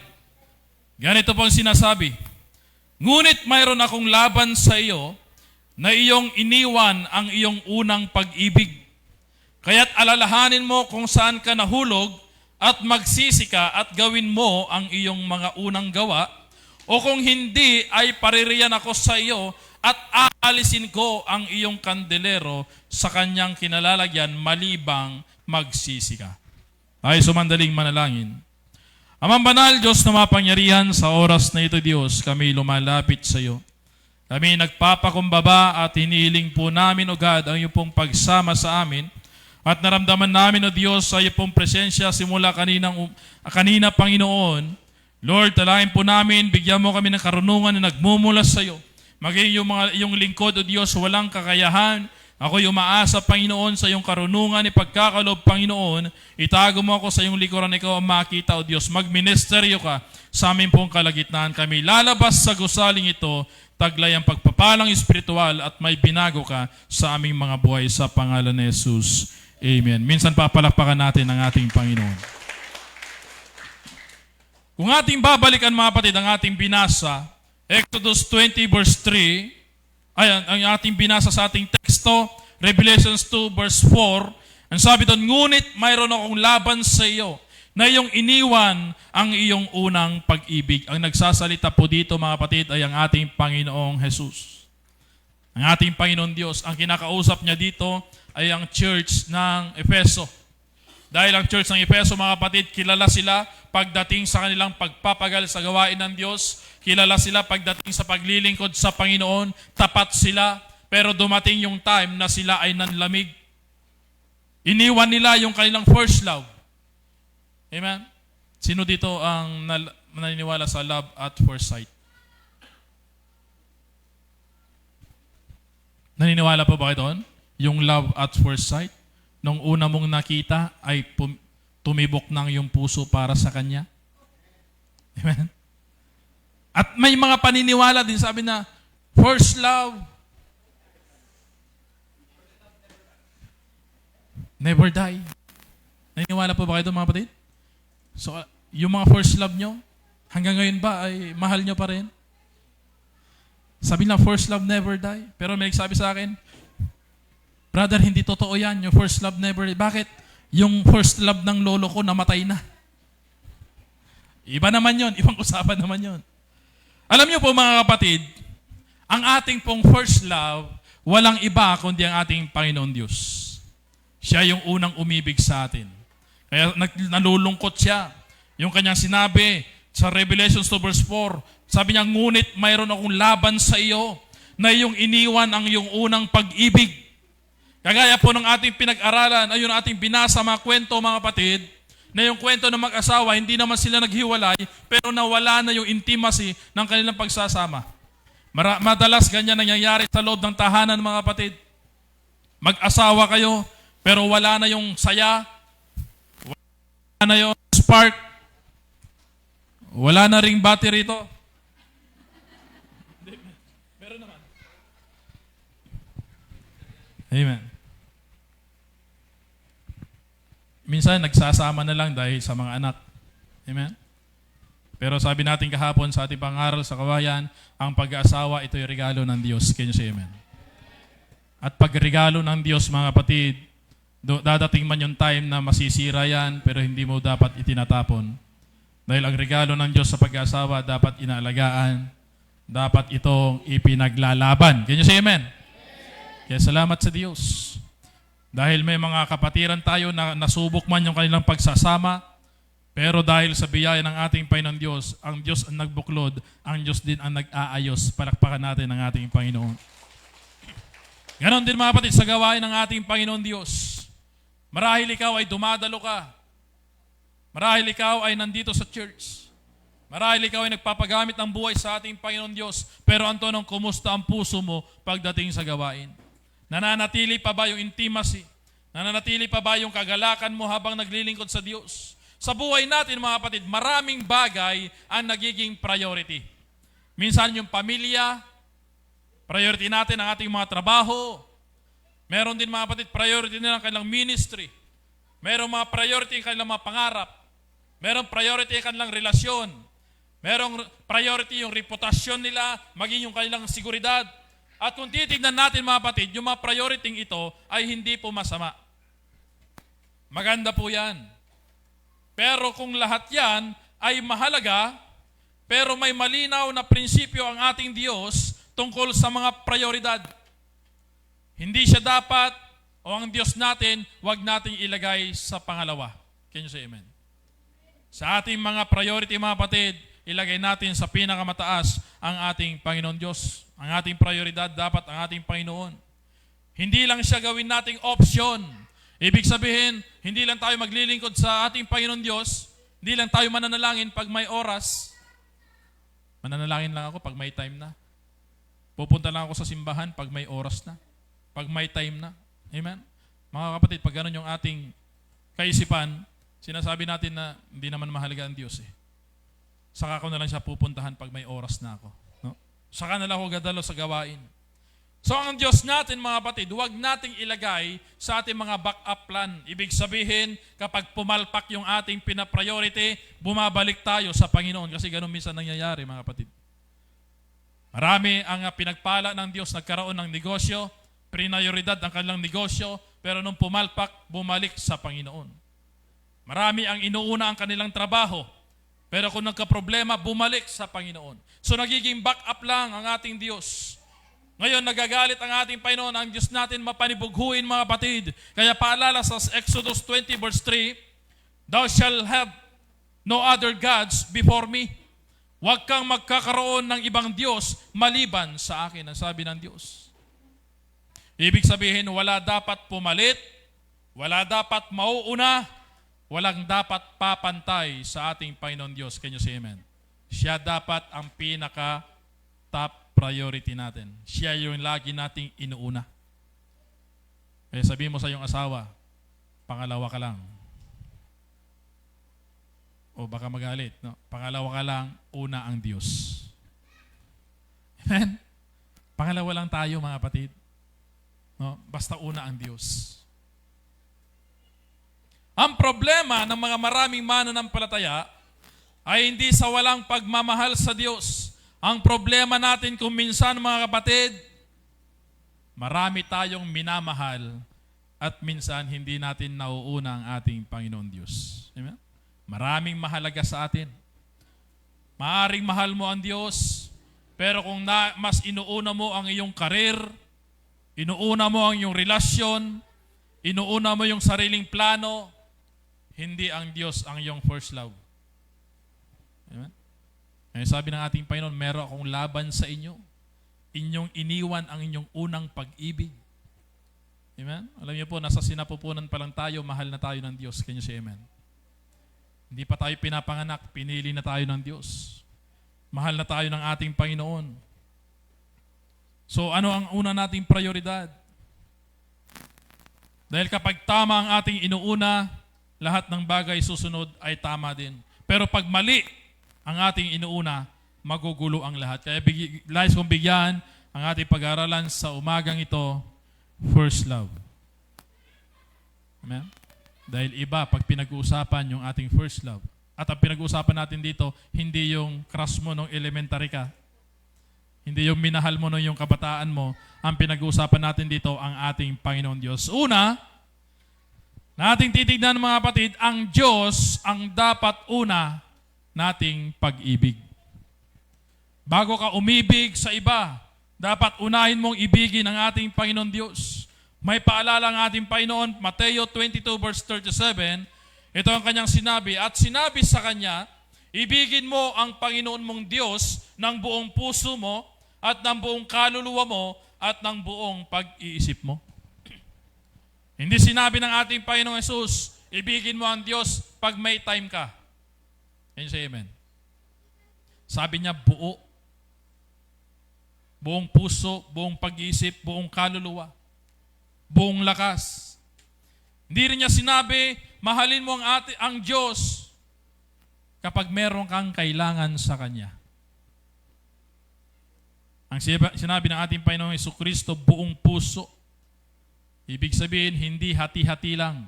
S8: Ganito pong sinasabi, ngunit mayroon akong laban sa iyo na iyong iniwan ang iyong unang pag-ibig. Kaya't alalahanin mo kung saan ka nahulog at magsisi ka at gawin mo ang iyong mga unang gawa, o kung hindi ay paririyan ako sa iyo at aalisin ko ang iyong kandelero sa kanyang kinalalagyan malibang magsisi ka. Ay sumandaling manalangin. Amang banal, Diyos na mapangyarihan, sa oras na ito, Diyos, kami lumalapit sa iyo. Kami nagpapakumbaba at hinihiling po namin, O God, ang iyong pong pagsama sa amin. At naramdaman namin, O Diyos, sa iyong pong presensya simula kanina, Panginoon. Lord, talangin po namin, bigyan mo kami ng karunungan na nagmumula sa iyo. Maging iyong lingkod, O Diyos, walang kakayahan. Ako'y umaasa, Panginoon, sa iyong karunungan, ipagkakaloob, Panginoon. Itago mo ako sa iyong likuran, ikaw ang makita, O Diyos. Magministeryo ka sa aming pong kalagitnaan. Kami lalabas sa gusaling ito, taglay ang pagpapalang espiritual at may binago ka sa aming mga buhay sa pangalan ni Jesus. Amen. Minsan papalakpakan natin ang ating Panginoon. Kung ating babalikan, mga kapatid, ang ating binasa, Exodus 20 verse 3, ayan, ang ating binasa sa ating teksto, Revelations 2 verse 4, ang sabi doon, ngunit mayroon akong laban sa iyo na iyong iniwan ang iyong unang pag-ibig. Ang nagsasalita po dito, mga kapatid, ay ang ating Panginoong Jesus. Ang ating Panginoon Diyos. Ang kinakausap niya dito ay ang church ng Efeso. Dahil ang church ng Efeso, mga kapatid, kilala sila pagdating sa kanilang pagpapagal sa gawain ng Diyos. Kilala sila pagdating sa paglilingkod sa Panginoon. Tapat sila, pero dumating yung time na sila ay nanlamig. Iniwan nila yung kanilang first love. Amen? Sino dito ang naniniwala sa love at first sight? Naniniwala po ba kayo doon? Yung love at first sight? Nung una mong nakita ay tumibok ng yung puso para sa Kanya? Amen? At may mga paniniwala din, sabi na, first love, never die. Naniniwala po ba kayo doon, mga kapatid? So, yung mga first love nyo, hanggang ngayon ba ay mahal nyo pa rin? Sabi na, first love never die. Pero may nagsabi sa akin, brother, hindi totoo yan. Yung first love never die. Bakit? Yung first love ng lolo ko namatay na. Iba naman yon, ibang usapan naman yon. Alam niyo po, mga kapatid, ang ating pong first love, walang iba kundi ang ating Panginoon Diyos. Siya yung unang umibig sa atin. Kaya nalulungkot siya. Yung kanyang sinabi Sa Revelation 2 verse 4, sabi niya, ngunit mayroon akong laban sa iyo na iyong iniwan ang iyong unang pag-ibig. Kagaya po ng ating pinag-aralan, ayun ang ating binasa mga kwento mga kapatid, na yung kwento ng mag-asawa, hindi naman sila naghiwalay, pero nawala na yung intimacy ng kanilang pagsasama. Madalas ganyan nangyayari sa loob ng tahanan mga kapatid. Mag-asawa kayo, pero wala na yung saya, wala na yung spark, wala na ring battery ito. Meron naman. Amen. Minsan nagsasama na lang dahil sa mga anak. Amen. Pero sabi natin kahapon sa ating pangaral sa kawayan, ang pag-aasawa, ito yung regalo ng Diyos. Can you say amen? At pag-regalo ng Diyos, mga kapatid, dadating man yung time na masisira yan, pero hindi mo dapat itinatapon. Dahil ang regalo ng Diyos sa pag-aasawa, dapat inaalagaan, dapat itong ipinaglalaban. Can you say amen? Kaya salamat sa Diyos. Dahil may mga kapatiran tayo na nasubok man yung kanilang pagsasama, pero dahil sa biyaya ng ating Panginoon Diyos, ang Diyos ang nagbuklod, ang Diyos din ang nag-aayos. Palakpakan natin ang ating Panginoon. Ganon din mga kapatid sa gawain ng ating Panginoon Diyos. Marahil ikaw ay dumadalo ka. Marahil ikaw ay nandito sa church. Marahil ikaw ay nagpapagamit ng buhay sa ating Panginoon Diyos. Pero ang tanong, kumusta ang puso mo pagdating sa gawain? Nananatili pa ba yung intimacy? Nananatili pa ba yung kagalakan mo habang naglilingkod sa Diyos? Sa buhay natin mga kapatid, maraming bagay ang nagiging priority. Minsan yung pamilya, priority natin ang ating mga trabaho. Meron din mga kapatid, priority nila ang kanilang ministry. Meron mga priority ang kanilang mga pangarap. Merong priority ang kanilang relasyon. Merong priority yung reputasyon nila, maging yung kanilang seguridad. At kung titignan natin mga kapatid, yung mga priority ito ay hindi po masama. Maganda po yan. Pero kung lahat yan ay mahalaga, pero may malinaw na prinsipyo ang ating Diyos tungkol sa mga prioridad. Hindi siya dapat, o ang Diyos natin, wag nating ilagay sa pangalawa. Can you say amen? Sa ating mga priority mga kapatid, ilagay natin sa pinakamataas ang ating Panginoon Diyos. Ang ating prioridad dapat ang ating Panginoon. Hindi lang siya gawin nating option. Ibig sabihin, hindi lang tayo maglilingkod sa ating Panginoon Diyos, hindi lang tayo mananalangin pag may oras. Mananalangin lang ako pag may time na. Pupunta lang ako sa simbahan pag may oras na. Pag may time na. Amen? Mga kapatid, pag ganun yung ating kaisipan, sinasabi natin na hindi naman mahalaga ang Diyos eh. Saka ko na lang siya pupuntahan pag may oras na ako. No? Saka na lang ako gadalo sa gawain. So ang Diyos natin mga kapatid, huwag nating ilagay sa ating mga backup plan. Ibig sabihin, kapag pumalpak yung ating pinapriority, bumabalik tayo sa Panginoon. Kasi ganun minsan nangyayari mga kapatid. Marami ang pinagpala ng Diyos, nagkaroon ng negosyo, prioridad ang kanilang negosyo, pero nung pumalpak, bumalik sa Panginoon. Marami ang inuuna ang kanilang trabaho, pero kung nagka-problema, bumalik sa Panginoon. So nagiging backup lang ang ating Diyos. Ngayon, nagagalit ang ating Panginoon, ang Diyos natin mapanibughuin mga batid. Kaya paalala sa Exodus 20 verse 3, Thou shalt have no other gods before me. Huwag kang magkakaroon ng ibang Diyos maliban sa akin, ang sabi ng Diyos. Ibig sabihin, wala dapat pumalit, wala dapat mauuna, walang dapat papantay sa ating Panginoon Diyos. Can you say amen? Siya dapat ang pinaka-top priority natin. Siya yung lagi nating inuuna. Kaya sabihin mo sa iyong asawa, pangalawa ka lang. O baka magalit, no? Pangalawa ka lang, una ang Diyos. Amen? Pangalawa lang tayo mga kapatid. No? Basta una ang Diyos. Ang problema ng mga maraming mananampalataya ay hindi sa walang pagmamahal sa Diyos. Ang problema natin kung minsan mga kapatid, marami tayong minamahal at minsan hindi natin nauuna ang ating Panginoon Diyos. Amen? Maraming mahalaga sa atin. Maaring mahal mo ang Diyos, pero kung mas inuuna mo ang iyong karir, inuuna mo ang iyong relasyon, inuuna mo yung sariling plano, hindi ang Diyos ang iyong first love. Amen? Ngayon sabi ng ating Panginoon, meron akong laban sa inyo. Inyong iniwan ang inyong unang pag-ibig. Amen? Alam niyo po, nasa sinapupunan pa lang tayo, mahal na tayo ng Diyos. Can you say amen? Hindi pa tayo pinapanganak, pinili na tayo ng Diyos. Mahal na tayo ng ating Panginoon. So ano ang una nating prioridad? Dahil kapag tama ang ating inuuna, lahat ng bagay susunod ay tama din. Pero pag mali ang ating inuuna, magugulo ang lahat. Kaya nais kong bigyan ang ating pag-aaralan sa umagang ito, first love. Amen? Dahil iba, pag pinag-uusapan yung ating first love, at ang pinag-uusapan natin dito, hindi yung crush mo nung elementary ka, hindi yung minahal mo nung yung kabataan mo, ang pinag-uusapan natin dito ang ating Panginoon Diyos. Una, na ating titignan mga kapatid, ang Diyos ang dapat una nating pag-ibig. Bago ka umibig sa iba, dapat unahin mong ibigin ang ating Panginoon Diyos. May paalala ang ating Panginoon, Mateo 22 verse 37, ito ang kanyang sinabi, at sinabi sa kanya, ibigin mo ang Panginoon mong Diyos ng buong puso mo at ng buong kaluluwa mo at ng buong pag-iisip mo. Hindi sinabi ng ating Panginoong Jesus, ibigin mo ang Diyos pag may time ka. Can you say amen? Sabi niya buo. Buong puso, buong pag-iisip, buong kaluluwa, buong lakas. Hindi rin niya sinabi, mahalin mo ang Diyos kapag meron kang kailangan sa Kanya. Ang sinabi ng ating Panginoong Jesucristo, buong puso. Ibig sabihin, hindi hati-hati lang.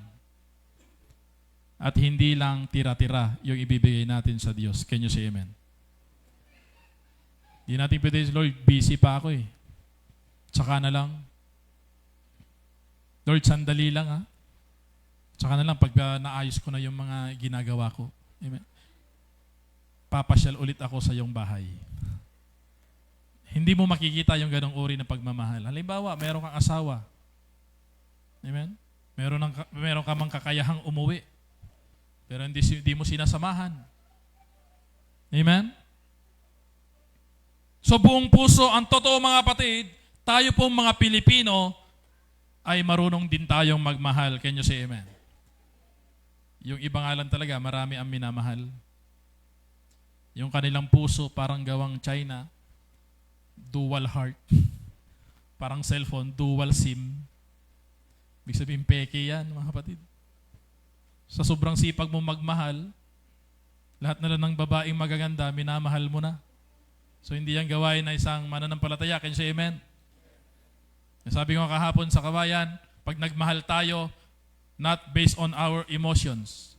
S8: At hindi lang tira-tira yung ibibigay natin sa Diyos. Can you say amen? Hindi natin pwede, Lord, busy pa ako eh. Tsaka na lang. Lord, sandali lang ha. Tsaka na lang pag naayos ko na yung mga ginagawa ko. Amen. Papasyal ulit ako sa iyong bahay. Hindi mo makikita yung ganong uri ng pagmamahal. Halimbawa, meron kang asawa. Amen? Meron ka mang kakayahang umuwi. Pero hindi mo sinasamahan. Amen? So buong puso, ang totoo mga kapatid, tayo pong mga Pilipino ay marunong din tayong magmahal. Can you say amen? Yung iba nga lang talaga, marami ang minamahal. Yung kanilang puso parang gawang China, dual heart. Parang cellphone, dual SIM. Ibig sabihin, peke yan, mga kapatid. Sa sobrang sipag mo magmahal, lahat na lang ng babaeng magaganda, minamahal mo na. So hindi yan gawain na isang mananampalataya. Can you say amen? Sabi ko kahapon sa kabayan, pag nagmahal tayo, not based on our emotions.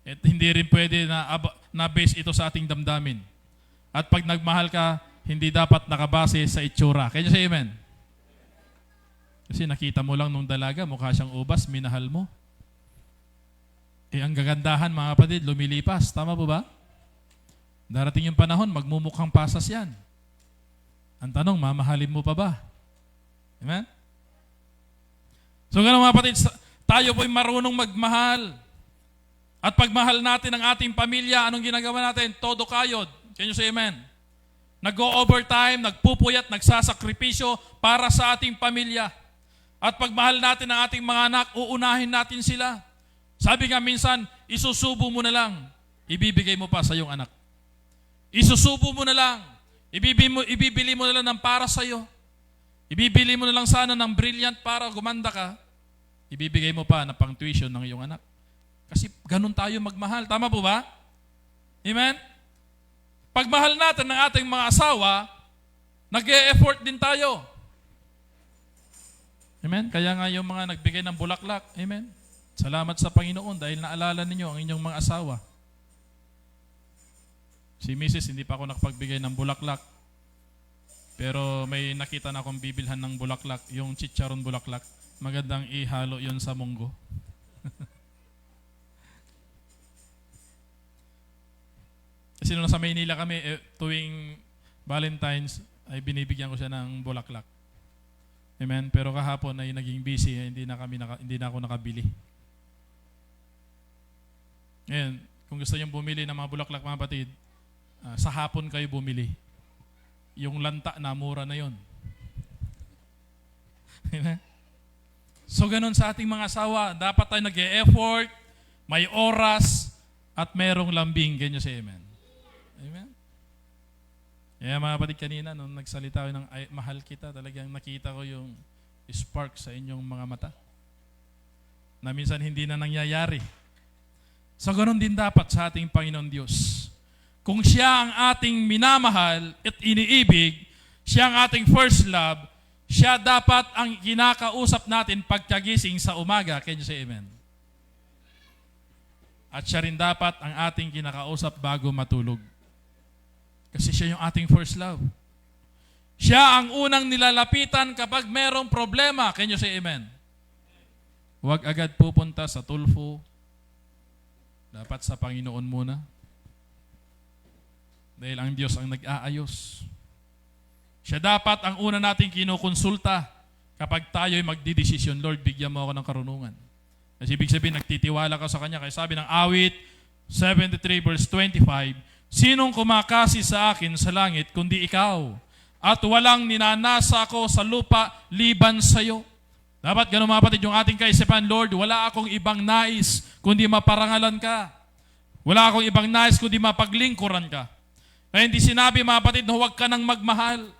S8: At hindi rin pwede na based ito sa ating damdamin. At pag nagmahal ka, hindi dapat nakabase sa itsura. Can you say amen? Kasi nakita mo lang nung dalaga, mukha siyang ubas, minahal mo. Ang gagandahan mga kapatid, lumilipas. Tama po ba? Darating yung panahon, magmumukhang pasas yan. Ang tanong, mamahalin mo pa ba? Amen? So gano'n mga kapatid, tayo po'y marunong magmahal. At pagmahal natin ang ating pamilya, anong ginagawa natin? Todo kayod. Can you say amen? Nag-go-overtime, nagpupuyat, nagsasakripisyo para sa ating pamilya. At pagmahal natin ang ating mga anak, uunahin natin sila. Sabi nga minsan, isusubo mo na lang, ibibigay mo pa sa iyong anak. Isusubo mo na lang, ibibili mo na lang ng para sa iyo. Ibibili mo na lang sana ng brilliant para gumanda ka. Ibibigay mo pa na pang tuition ng iyong anak. Kasi ganun tayo magmahal. Tama po ba? Amen? Pagmahal natin ng ating mga asawa, nag-e-effort din tayo. Amen? Kaya nga yung mga nagbigay ng bulaklak, amen? Salamat sa Panginoon dahil naalala ninyo ang inyong mga asawa. Si Mrs. hindi pa ako nakapagbigay ng bulaklak. Pero may nakita na akong bibilhan ng bulaklak, yung chicharon bulaklak. Magandang ihalo yon sa munggo. Kasi nung nasa Maynila kami, tuwing Valentine's, ay binibigyan ko siya ng bulaklak. Amen? Pero kahapon ay naging busy, hindi na ako nakabili. Ngayon, kung gusto niyong bumili ng mga bulaklak mga batid, sa hapon kayo bumili. Yung lanta na mura na yon. Amen? So ganun sa ating mga asawa, dapat tayo nag-e-effort, may oras, at merong lambing. Ganyan si Amen. Amen? Kaya mga kapatid, kanina nung nagsalita ko ng mahal kita, talagang nakita ko yung spark sa inyong mga mata na minsan hindi na nangyayari. So ganun din dapat sa ating Panginoon Diyos. Kung siya ang ating minamahal at iniibig, siya ang ating first love, siya dapat ang kinakausap natin pagkagising sa umaga. Can you say amen? At siya rin dapat ang ating kinakausap bago matulog. Kasi siya yung ating first love. Siya ang unang nilalapitan kapag merong problema. Can you say amen? Huwag agad pupunta sa tulfo. Dapat sa Panginoon muna. Dahil ang Diyos ang nag-aayos. Siya dapat ang una nating kinukonsulta kapag tayo'y magdidesisyon. Lord, bigyan mo ako ng karunungan. Kasi ibig sabihin, nagtitiwala ka sa Kanya. Kaya sabi ng awit 73 verse 25, sinong kumakasi sa akin sa langit kundi ikaw? At walang ninanasa ako sa lupa liban sa iyo. Dapat ganun mga kapatid yung ating kaisipan, Lord, wala akong ibang nais kundi maparangalan ka. Wala akong ibang nais kundi mapaglingkuran ka. Kaya hindi sinabi mga kapatid na huwag ka nang magmahal.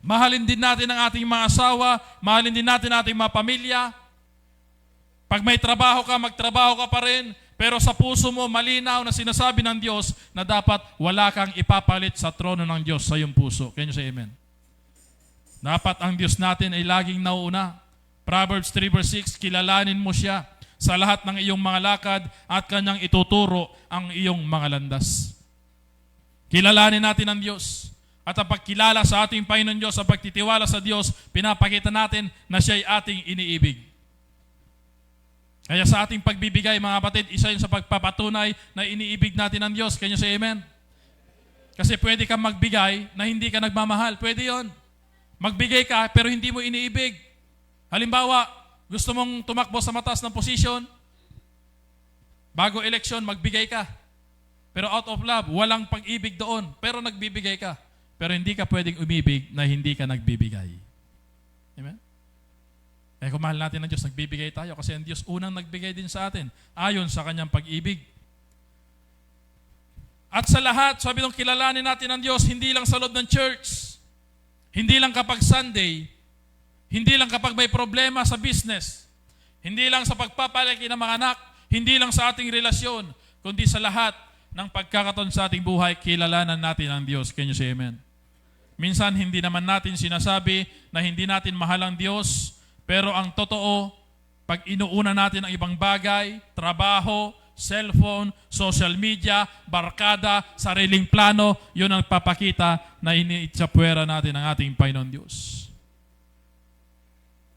S8: Mahalin din natin ang ating mga asawa, mahalin din natin ang ating mga pamilya. Pag may trabaho ka, magtrabaho ka pa rin. Pero sa puso mo, malinaw na sinasabi ng Diyos na dapat wala kang ipapalit sa trono ng Diyos sa iyong puso. Can you say amen? Dapat ang Diyos natin ay laging nauuna. Proverbs 3 verse 6, kilalanin mo siya sa lahat ng iyong mga lakad at kanyang ituturo ang iyong mga landas. Kilalanin natin ang Diyos. At ang pagkilala sa ating Panginoon Diyos, ang pagtitiwala sa Diyos, pinapakita natin na siya ay ating iniibig. Kaya sa ating pagbibigay, mga kapatid, isa yun sa pagpapatunay na iniibig natin ang Diyos. Can you say amen? Kasi pwede kang magbigay na hindi ka nagmamahal. Pwede yon. Magbigay ka pero hindi mo iniibig. Halimbawa, gusto mong tumakbo sa mataas ng posisyon, bago eleksyon, magbigay ka. Pero out of love, walang pag-ibig doon. Pero nagbibigay ka. Pero hindi ka pwedeng umibig na hindi ka nagbibigay. Amen? Kaya kung mahal natin ang Diyos, nagbibigay tayo kasi ang Diyos unang nagbigay din sa atin ayon sa kanyang pag-ibig. At sa lahat, sabi nung kilalanin natin ang Diyos, hindi lang sa loob ng church, hindi lang kapag Sunday, hindi lang kapag may problema sa business, hindi lang sa pagpapalaki ng mga anak, hindi lang sa ating relasyon, kundi sa lahat ng pagkakataon sa ating buhay, kilalanan natin ang Diyos. Can you say amen? Minsan, hindi naman natin sinasabi na hindi natin mahal ang Diyos, pero ang totoo, pag inuuna natin ang ibang bagay, trabaho, cellphone, social media, barkada, sariling plano, yun ang papakita na iniitsapwera natin ang ating Panginoon Diyos.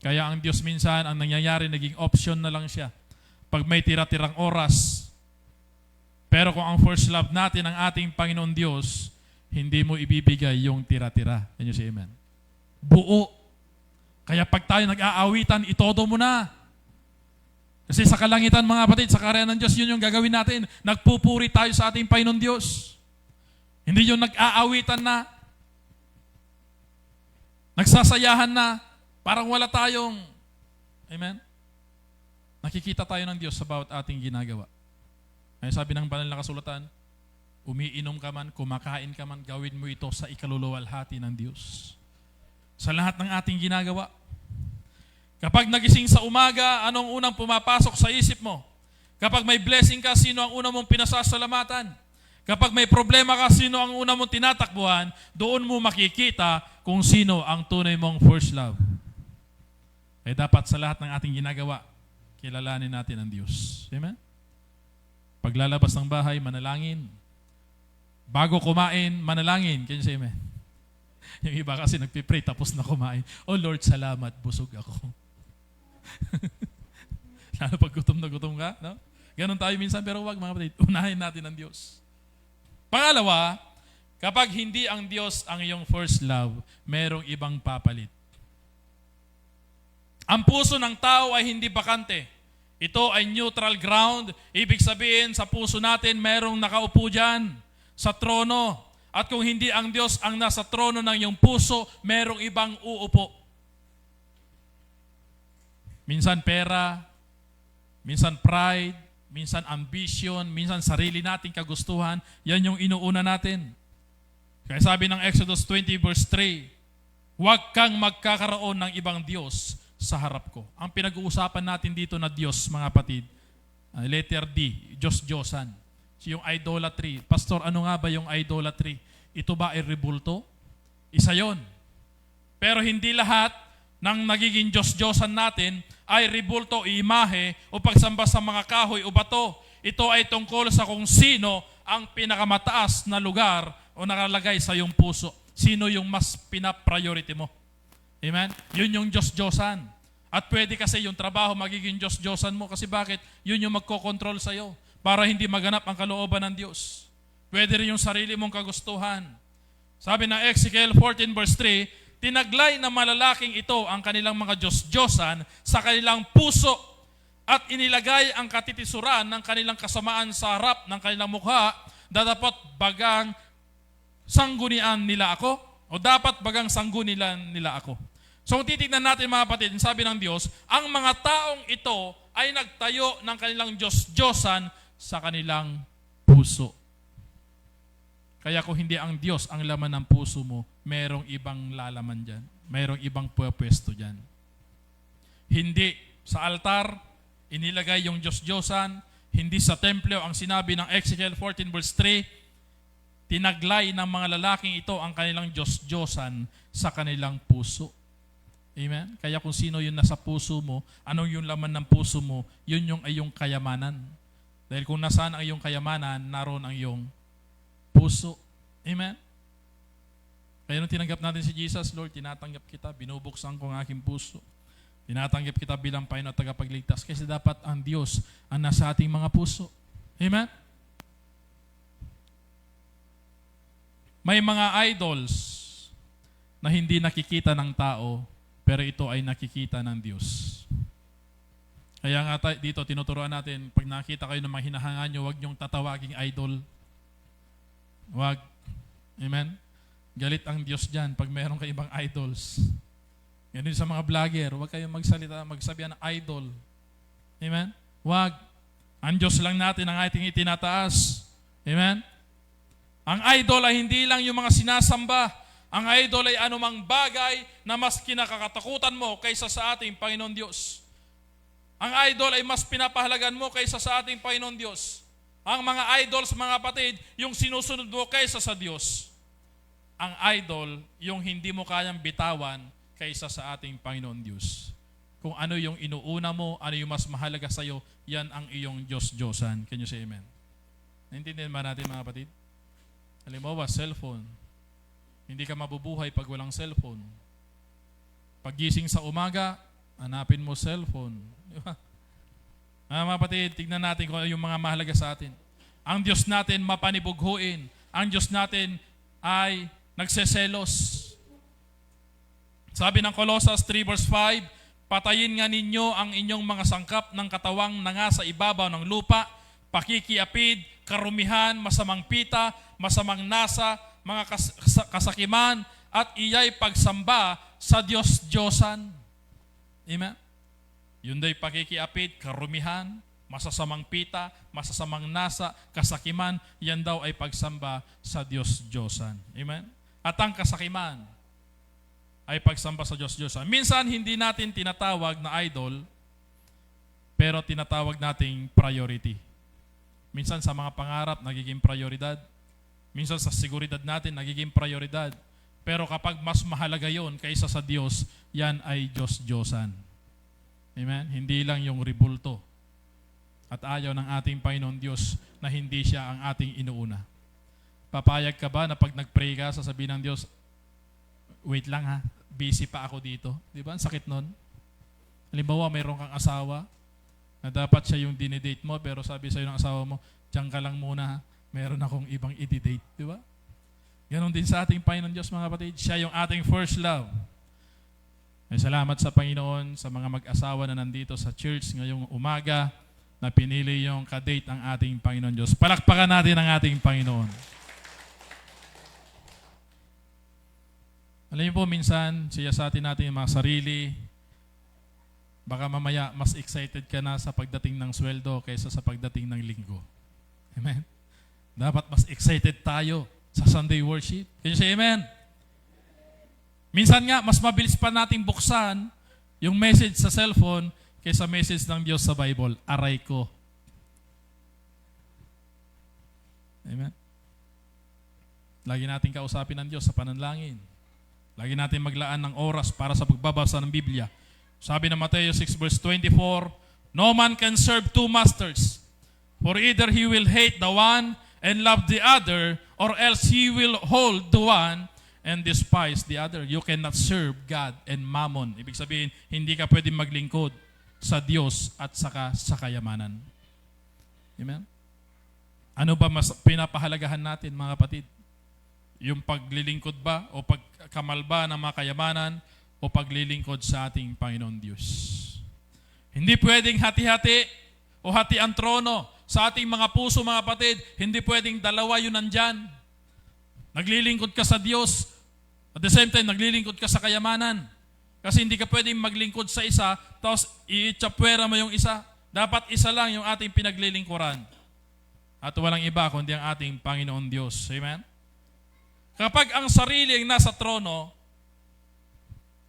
S8: Kaya ang Diyos minsan, ang nangyayari, naging option na lang siya. Pag may tira-tirang oras, pero kung ang first love natin ang ating Panginoon Diyos, hindi mo ibibigay yung tira-tira. Can you say amen? Buo. Kaya pag tayo nag-aawitan, itodo mo na. Kasi sa kalangitan mga kapatid, sa karya ng Diyos, yun yung gagawin natin. Nagpupuri tayo sa ating Panginoon Diyos. Hindi yung nag-aawitan na. Nagsasayahan na. Parang wala tayong, amen? Nakikita tayo ng Diyos sa bawat ating ginagawa. Ay sabi ng banal na kasulatan, umiinom ka man, kumakain ka man, gawin mo ito sa ikaluluwalhati ng Diyos. Sa lahat ng ating ginagawa. Kapag nagising sa umaga, anong unang pumapasok sa isip mo? Kapag may blessing ka, sino ang unang mong pinasasalamatan? Kapag may problema ka, sino ang unang mong tinatakbuhan? Doon mo makikita kung sino ang tunay mong first love. Kaya dapat sa lahat ng ating ginagawa, kilalanin natin ang Diyos. Amen? Paglalabas ng bahay, manalangin. Bago kumain, manalangin. Can you say amen? Yung iba kasi nagpipray tapos na kumain. Oh Lord, salamat, busog ako. Lalo pag gutom na gutom ka, no? Ganon tayo minsan, pero wag mga kapatid, unahin natin ang Diyos. Pangalawa, kapag hindi ang Diyos ang iyong first love, merong ibang papalit. Ang puso ng tao ay hindi bakante. Ito ay neutral ground. Ibig sabihin, sa puso natin, merong nakaupo dyan sa trono. At kung hindi ang Diyos ang nasa trono ng iyong puso, merong ibang uupo. Minsan pera, minsan pride, minsan ambition, minsan sarili nating kagustuhan, yan yung inuuna natin. Kaya sabi ng Exodus 20 verse 3, huwag kang magkakaroon ng ibang Diyos sa harap ko. Ang pinag-uusapan natin dito na Diyos, mga kapatid, letter D, Diyos-Diyosan. Yung idolatry. Pastor, ano nga ba yung idolatry? Ito ba ay rebulto? Isa yon. Pero hindi lahat ng nagiging Diyos-Diyosan natin ay rebulto, imahe o pagsamba sa mga kahoy o bato. Ito ay tungkol sa kung sino ang pinakamataas na lugar o nakalagay sa iyong puso. Sino yung mas pinapriority mo? Amen? Yun yung Diyos-Diyosan. At pwede kasi yung trabaho magiging Diyos-Diyosan mo. Kasi bakit? Yun yung magkokontrol sa'yo para hindi maganap ang kalooban ng Diyos. Pwede rin yung sarili mong kagustuhan. Sabi ng Ezekiel 14 verse 3, tinaglay na malalaking ito ang kanilang mga Diyos-Diyosan sa kanilang puso at inilagay ang katitisuran ng kanilang kasamaan sa harap ng kanilang mukha, dapat bagang sanggunian nila ako o dapat bagang sanggunian nila ako. So kung titignan natin mga kapatid, sabi ng Diyos, ang mga taong ito ay nagtayo ng kanilang Diyos-Diyosan sa kanilang puso. Kaya kung hindi ang Diyos ang laman ng puso mo, merong ibang lalaman dyan. Merong ibang pwesto dyan. Hindi sa altar, inilagay yung Diyos-Diyosan. Hindi sa templo, ang sinabi ng Ezekiel 14 verse 3, tinaglay ng mga lalaking ito ang kanilang Diyos-Diyosan sa kanilang puso. Amen? Kaya kung sino yung nasa puso mo, anong yung laman ng puso mo, yun yung iyong kayamanan. Dahil kung nasaan ang iyong kayamanan, naroon ang iyong puso. Amen? Kaya nung tinanggap natin si Jesus, Lord, tinatanggap kita, binubuksan ko ang aking puso. Tinatanggap kita bilang Panginoon at tagapagligtas. Kasi dapat ang Diyos ang nasa ating mga puso. Amen? May mga idols na hindi nakikita ng tao, pero ito ay nakikita ng Diyos. Kaya nga dito tinuturuan natin, pag nakita kayo ng mga hinahangaan nyo, huwag nyong tatawaging idol. Huwag. Amen? Galit ang Diyos dyan pag mayroon kayo ibang idols. Ganun sa mga vlogger, huwag kayong magsabihan ng idol. Amen? Huwag. Ang Diyos lang natin ang ating itinataas. Amen? Ang idol ay hindi lang yung mga sinasamba. Ang idol ay anumang bagay na mas kinakatakutan mo kaysa sa ating Panginoon Diyos. Ang idol ay mas pinapahalagan mo kaysa sa ating Panginoon Diyos. Ang mga idols, mga kapatid, yung sinusunod mo kaysa sa Diyos. Ang idol, yung hindi mo kayang bitawan kaysa sa ating Panginoon Diyos. Kung ano yung inuuna mo, ano yung mas mahalaga sa iyo, yan ang iyong Diyos-Diyosan. Can you say amen? Naintindihan ba natin, mga kapatid? Halimbawa, cellphone. Hindi ka mabubuhay pag walang cellphone. Paggising sa umaga, hanapin mo cellphone. Di ba? Mga kapatid, tignan natin kung ano yung mga mahalaga sa atin. Ang Diyos natin mapanibughuin. Ang Diyos natin ay nagseselos. Sabi ng Colossus 3 verse 5, patayin nga ninyo ang inyong mga sangkap ng katawang nanga sa ibabaw ng lupa, pakikiapid, karumihan, masamang pita, masamang nasa, mga kasakiman, at iyay pagsamba sa Diyos-Diyosan. Amen? Yun da'y pakikiapid, karumihan, masasamang pita, masasamang nasa, kasakiman, yan daw ay pagsamba sa Diyos-Diyosan. Amen? At ang kasakiman ay pagsamba sa Diyos-Diyosan. Minsan, hindi natin tinatawag na idol, pero tinatawag nating priority. Minsan sa mga pangarap, nagiging prioridad. Minsan sa seguridad natin, nagiging prioridad. Pero kapag mas mahalaga yon kaysa sa Diyos, yan ay Diyos-Diyosan. Amen? Hindi lang yung ribulto. At ayaw ng ating Panginoon Diyos na hindi siya ang ating inuuna. Papayag ka ba na pag nag-pray ka, sasabihin ng Diyos, wait lang ha, busy pa ako dito. Di ba? Ang sakit nun. Halimbawa, mayroon kang asawa na dapat siya yung dinidate mo, pero sabi sa'yo ng asawa mo, diyan ka lang muna ha, meron akong ibang i-date. Di ba? Ganon din sa ating Panginoon Diyos, mga kapatid. Siya yung ating first love. Ay salamat sa Panginoon sa mga mag-asawa na nandito sa church ngayong umaga na pinili yung kadate ang ating Panginoon Diyos. Palakpakan natin ang ating Panginoon. Alam niyo po, minsan, siyasatin natin yung mga sarili. Baka mamaya, mas excited ka na sa pagdating ng sweldo kaysa sa pagdating ng linggo. Amen? Dapat mas excited tayo sa Sunday worship. Can you say amen? Minsan nga, mas mabilis pa nating buksan yung message sa cellphone kaysa message ng Diyos sa Bible. Aray ko. Amen? Lagi natin kausapin ng Diyos sa pananalangin. Lagi natin maglaan ng oras para sa pagbabasa ng Biblia. Sabi ng Mateo 6 verse 24, "No man can serve two masters, for either he will hate the one and love the other, or else he will hold the one and despise the other." You cannot serve God and mammon. Ibig sabihin, hindi ka pwedeng maglingkod sa Diyos at saka sa kayamanan. Amen? Ano ba mas pinapahalagahan natin, mga kapatid? Yung paglilingkod ba o pagkamalba ng mga kayamanan o paglilingkod sa ating Panginoon Diyos? Hindi pwedeng hati-hati o hati ang trono sa ating mga puso, mga kapatid. Hindi pwedeng dalawa yun nandyan. Naglilingkod ka sa Diyos, at the same time, naglilingkod ka sa kayamanan. Kasi hindi ka pwedeng maglingkod sa isa, tapos iitsapwera mo yung isa. Dapat isa lang yung ating pinaglilingkuran. At walang iba kundi ang ating Panginoon Diyos. Amen? Kapag ang sarili ang nasa trono,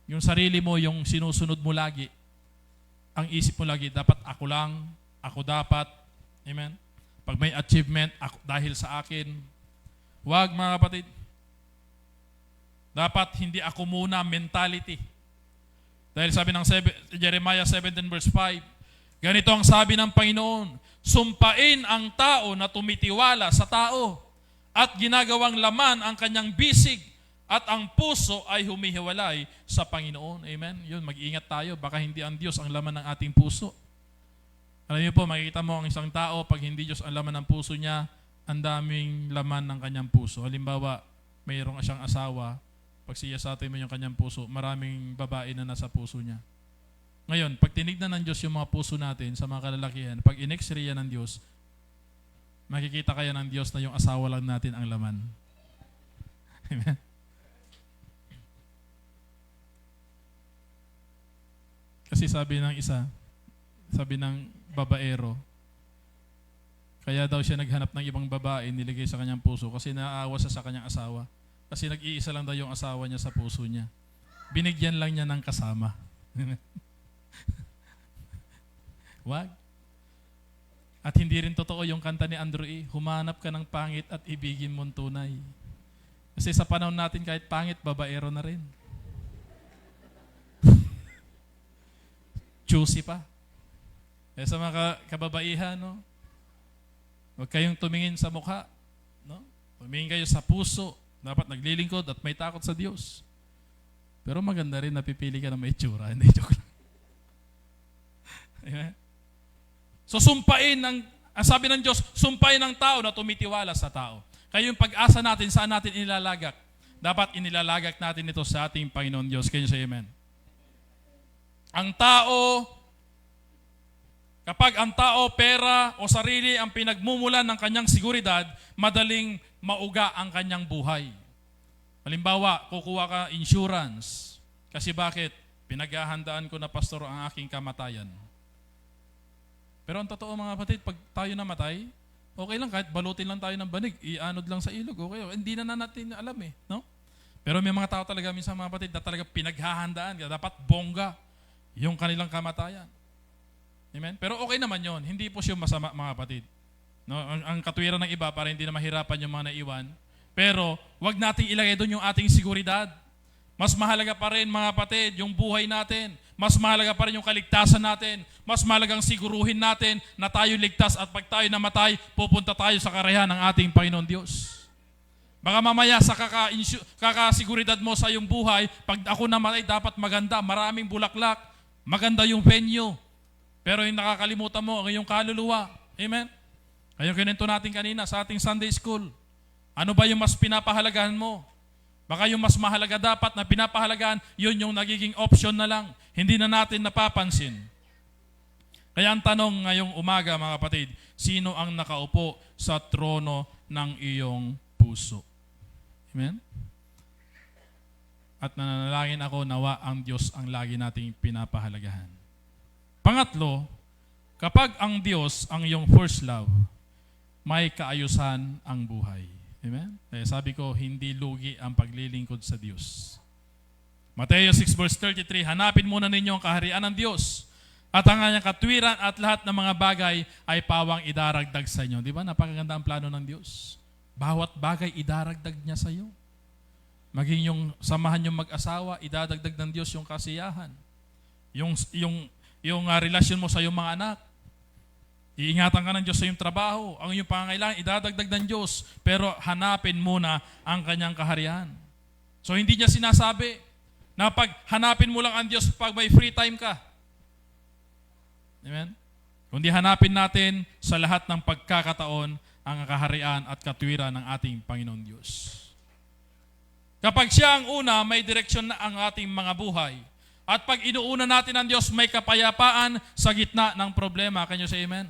S8: yung sarili mo yung sinusunod mo lagi, ang isip mo lagi, dapat ako lang, ako dapat. Amen? Pag may achievement, ako, dahil sa akin. Huwag, mga kapatid. Dapat hindi ako muna mentality. Dahil sabi ng Jeremiah 17 verse 5, ganito ang sabi ng Panginoon, "Sumpain ang tao na tumitiwala sa tao, at ginagawang laman ang kanyang bisig, at ang puso ay humihiwalay sa Panginoon." Amen? Yun, mag-iingat tayo. Baka hindi ang Diyos ang laman ng ating puso. Alam niyo po, makikita mo ang isang tao, pag hindi Diyos ang laman ng puso niya, ang daming laman ng kanyang puso. Halimbawa, mayroong siyang asawa, pag siyasatin mo yung kanyang puso, maraming babae na nasa puso niya. Ngayon, pag tinignan ng Diyos yung mga puso natin sa mga kalalakihan, pag in-x-ray yan ng Diyos, makikita kaya ng Diyos na yung asawa lang natin ang laman. Amen? Kasi sabi ng isa, sabi ng babaero, kaya daw siya naghanap ng ibang babae, niligay sa kanyang puso kasi naaawa siya sa kanyang asawa. Kasi nag-iisa lang daw yung asawa niya sa puso niya. Binigyan lang niya ng kasama. Wag. At hindi rin totoo yung kanta ni Andrew E., "Humanap ka ng pangit at ibigin mong tunay." Kasi sa panahon natin, kahit pangit, babaero na rin. Juicy pa. Kaya sa mga kababaihan, no? Huwag kayong tumingin sa mukha. No? Tumingin kayo sa puso. Dapat naglilingkod at may takot sa Diyos. Pero maganda rin napipili ka na may itsura. Hindi, joke lang. Amen? So sumpain ang sabi ng Diyos, sumpain ng tao na tumitiwala sa tao. Kaya yung pag-asa natin, saan natin inilalagak? Dapat inilalagak natin ito sa ating Panginoon Diyos. Can you say amen? Ang tao, kapag ang tao, pera o sarili ang pinagmumulan ng kanyang seguridad, madaling mauga ang kanyang buhay. Halimbawa, kukuha ka insurance. Kasi bakit? Pinaghahandaan ko na, pastor, ang aking kamatayan. Pero ang totoo, mga kapatid, pag tayo namatay, okay lang, kahit balutin lang tayo ng banig, ianod lang sa ilog, okay. Hindi na natin alam no? Pero may mga tao talaga, minsan mga kapatid, na talaga pinaghahandaan, dapat bongga yung kanilang kamatayan. Amen? Pero okay naman yon, hindi po siya masama, mga kapatid. No? Ang katwiran ng iba, para hindi na mahirapan yung mga naiwan, pero wag nating ilagay doon yung ating seguridad. Mas mahalaga pa rin, mga kapatid, yung buhay natin. Mas mahalaga pa rin yung kaligtasan natin. Mas mahalagang siguruhin natin na tayo ligtas at pag tayo namatay, pupunta tayo sa karehan ng ating Panginoon Diyos. Baka mamaya sa kakasiguridad mo sa iyong buhay, pag ako namatay, dapat maganda, maraming bulaklak, maganda yung venue. Pero yung nakakalimutan mo ang iyong kaluluwa. Amen? Kaya kinento natin kanina sa ating Sunday School. Ano ba yung mas pinapahalagahan mo? Baka yung mas mahalaga dapat na pinapahalagaan, yun yung nagiging option na lang. Hindi na natin napapansin. Kaya ang tanong ngayong umaga, mga kapatid, sino ang nakaupo sa trono ng iyong puso? Amen? at nananalangin ako nawa ang Diyos ang lagi nating pinapahalagahan. Pangatlo, kapag ang Diyos ang iyong first love, may kaayusan ang buhay. Amen? Kaya sabi ko, hindi lugi ang paglilingkod sa Diyos. Mateo 6 verse 33, hanapin muna ninyo ang kaharian ng Diyos at ang kanyang katwiran at lahat ng mga bagay ay pawang idaragdag sa inyo. Di ba? Napakaganda ang plano ng Diyos. Bawat bagay idaragdag niya sa iyo. Maging yung samahan yung mag-asawa, idadagdag ng Diyos yung kasiyahan. Yung relasyon mo sa iyong mga anak, iingatan ka ng Diyos sa iyong trabaho. Ang iyong pangangailangan, idadagdag ng Diyos. Pero hanapin muna ang kanyang kaharian. So hindi niya sinasabi na pag hanapin mo lang ang Diyos pag may free time ka. Amen? Kundi hanapin natin sa lahat ng pagkakataon ang kaharian at katwiran ng ating Panginoon Diyos. Kapag siya ang una, may direksyon na ang ating mga buhay. At pag inuuna natin ang Diyos, may kapayapaan sa gitna ng problema. Can you say amen?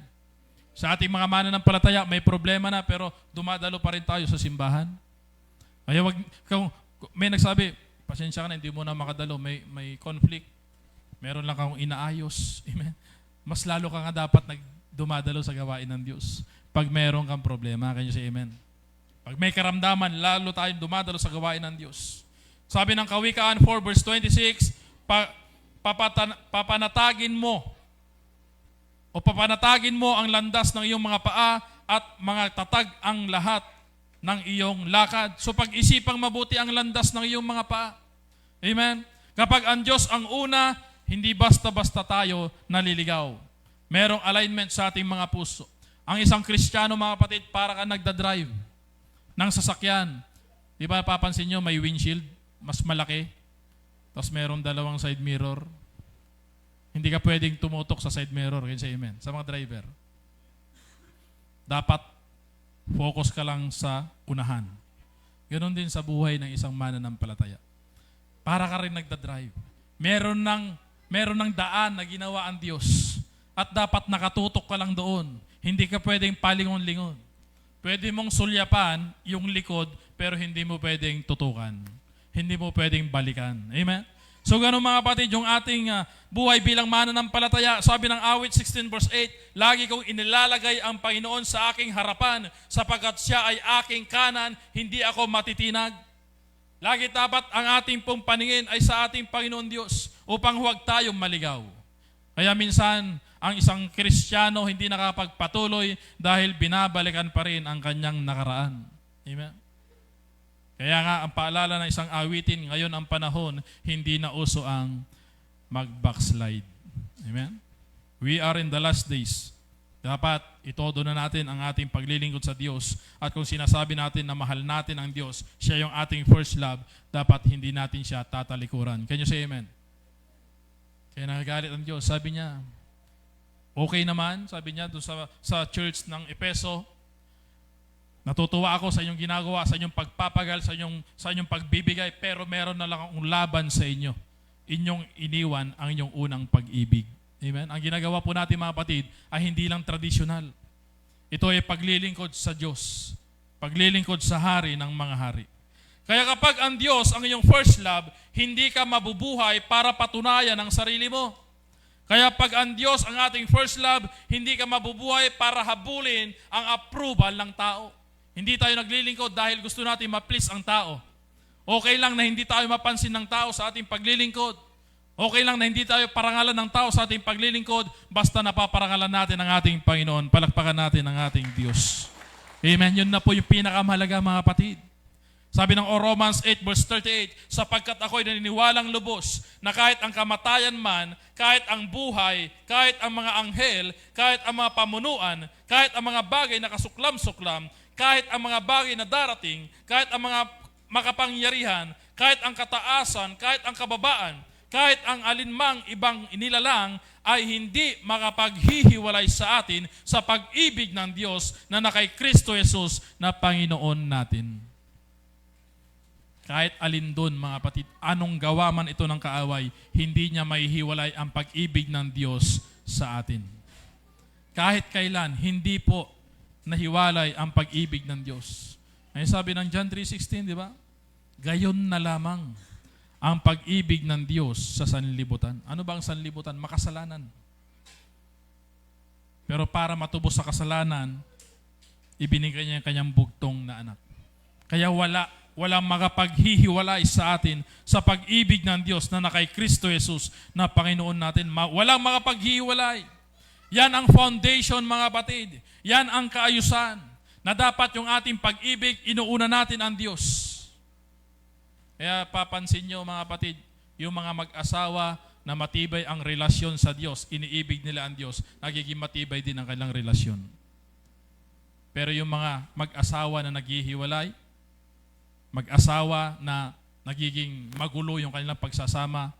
S8: Sa ating mga mananampalataya, may problema na pero dumadalo pa rin tayo sa simbahan. Kaya may nagsabi, pasensya ka na, hindi mo na makadalo, may conflict. Meron lang kang inaayos. Amen? Mas lalo ka nga dapat dumadalo sa gawain ng Diyos. Pag meron kang problema, can you say amen? Pag may karamdaman, lalo tayong dumadalo sa gawain ng Diyos. Sabi ng Kawikaan 4 verse 26, papanatagin mo ang landas ng iyong mga paa at mga tatag ang lahat ng iyong lakad. So pag-isipang mabuti ang landas ng iyong mga paa. Amen? Kapag ang Diyos ang una, hindi basta-basta tayo naliligaw. Merong alignment sa ating mga puso. Ang isang Kristiyano, mga kapatid, para ka nagdadrive ng sasakyan. Di ba papansin nyo, may windshield, mas malaki. Tapos merong dalawang side mirror. Hindi ka pwedeng tumutok sa side mirror. Can you say amen? Sa mga driver. Dapat focus ka lang sa unahan. Ganon din sa buhay ng isang mananampalataya. Para ka rin nagdadrive. Meron ng daan na ginawa ang Diyos. At dapat nakatutok ka lang doon. Hindi ka pwedeng palingon-lingon. Pwede mong sulyapan yung likod, pero hindi mo pwedeng tutukan. Hindi mo pwedeng balikan. Amen? So ganun mga kapatid, yung ating buhay bilang mananampalataya, sabi ng awit 16 verse 8, lagi kong inilalagay ang Panginoon sa aking harapan, sapagkat siya ay aking kanan, hindi ako matitinag. Lagi dapat ang ating pong paningin ay sa ating Panginoon Diyos upang huwag tayong maligaw. Kaya minsan, ang isang Kristiyano hindi nakapagpatuloy dahil binabalikan pa rin ang kanyang nakaraan. Amen? Kaya nga, ang paalala ng isang awitin, ngayon ang panahon, hindi na uso ang mag-backslide. Amen? We are in the last days. Dapat itodo na natin ang ating paglilingkod sa Diyos. At kung sinasabi natin na mahal natin ang Diyos, siya yung ating first love, dapat hindi natin siya tatalikuran. Can you say amen? Kaya nagagalit ang Diyos. Sabi niya, okay naman, sabi niya doon sa church ng Efeso, natutuwa ako sa inyong ginagawa, sa inyong pagpapagal, sa inyong pagbibigay, pero meron na lang akong laban sa inyo. Inyong iniwan ang inyong unang pag-ibig. Amen? Ang ginagawa po natin mga kapatid ay hindi lang tradisyonal. Ito ay paglilingkod sa Diyos. Paglilingkod sa hari ng mga hari. Kaya kapag ang Diyos ang iyong first love, hindi ka mabubuhay para patunayan ang sarili mo. Kaya pag ang Diyos ang ating first love, hindi ka mabubuhay para habulin ang approval ng tao. Hindi tayo naglilingkod dahil gusto natin ma-please ang tao. Okay lang na hindi tayo mapansin ng tao sa ating paglilingkod. Okay lang na hindi tayo parangalan ng tao sa ating paglilingkod, basta napaparangalan natin ang ating Panginoon. Palakpakan natin ang ating Diyos. Amen. Yun na po yung pinakamahalaga mga kapatid. Sabi ng Romans 8 verse 38, sapagkat ako'y naniniwalang lubos na kahit ang kamatayan man, kahit ang buhay, kahit ang mga anghel, kahit ang mga pamunuan, kahit ang mga bagay na kasuklam-suklam, kahit ang mga bagay na darating, kahit ang mga makapangyarihan, kahit ang kataasan, kahit ang kababaan, kahit ang alinmang ibang inilalang ay hindi makapaghihiwalay sa atin sa pag-ibig ng Diyos na nakay Kristo Jesus na Panginoon natin. Kahit alin doon mga kapatid, anong gawa man ito ng kaaway, hindi niya maihiwalay ang pag-ibig ng Diyos sa atin. Kahit kailan, hindi po nahiwalay ang pag-ibig ng Diyos. Ay sabi ng John 3:16, di ba? Gayon na lamang ang pag-ibig ng Diyos sa sanlibutan. Ano ba ang sanlibutan? Makasalanan. Pero para matubos sa kasalanan, ibinigay niya ang kanyang bugtong na anak. Kaya walang makapaghihiwalay sa atin sa pag-ibig ng Diyos na nakay Kristo Jesus na Panginoon natin. Walang makapaghihiwalay. Yan ang foundation, mga kapatid. Yan ang kaayusan na dapat yung ating pag-ibig, inuuna natin ang Diyos. Kaya papansin nyo, mga kapatid, yung mga mag-asawa na matibay ang relasyon sa Diyos, iniibig nila ang Diyos, nagiging matibay din ang kanilang relasyon. Pero yung mga mag-asawa na naghihiwalay, mag-asawa na nagiging magulo yung kanilang pagsasama,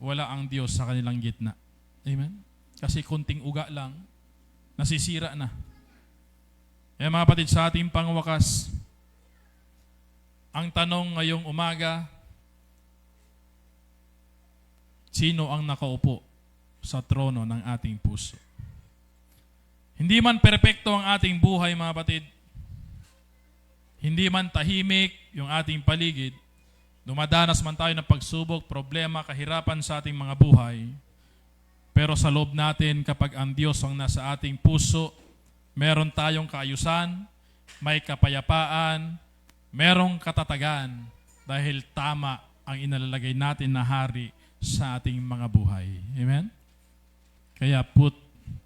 S8: wala ang Diyos sa kanilang gitna. Amen? Kasi kunting uga lang, nasisira na. Kaya mga kapatid, sa ating pangwakas, ang tanong ngayong umaga, sino ang nakaupo sa trono ng ating puso? Hindi man perpekto ang ating buhay, mga kapatid. Hindi man tahimik yung ating paligid. Dumadanas man tayo ng pagsubok, problema, kahirapan sa ating mga buhay. Pero sa loob natin, kapag ang Diyos ang nasa ating puso, meron tayong kaayusan, may kapayapaan, merong katatagan dahil tama ang inalalagay natin na hari sa ating mga buhay. Amen? Kaya put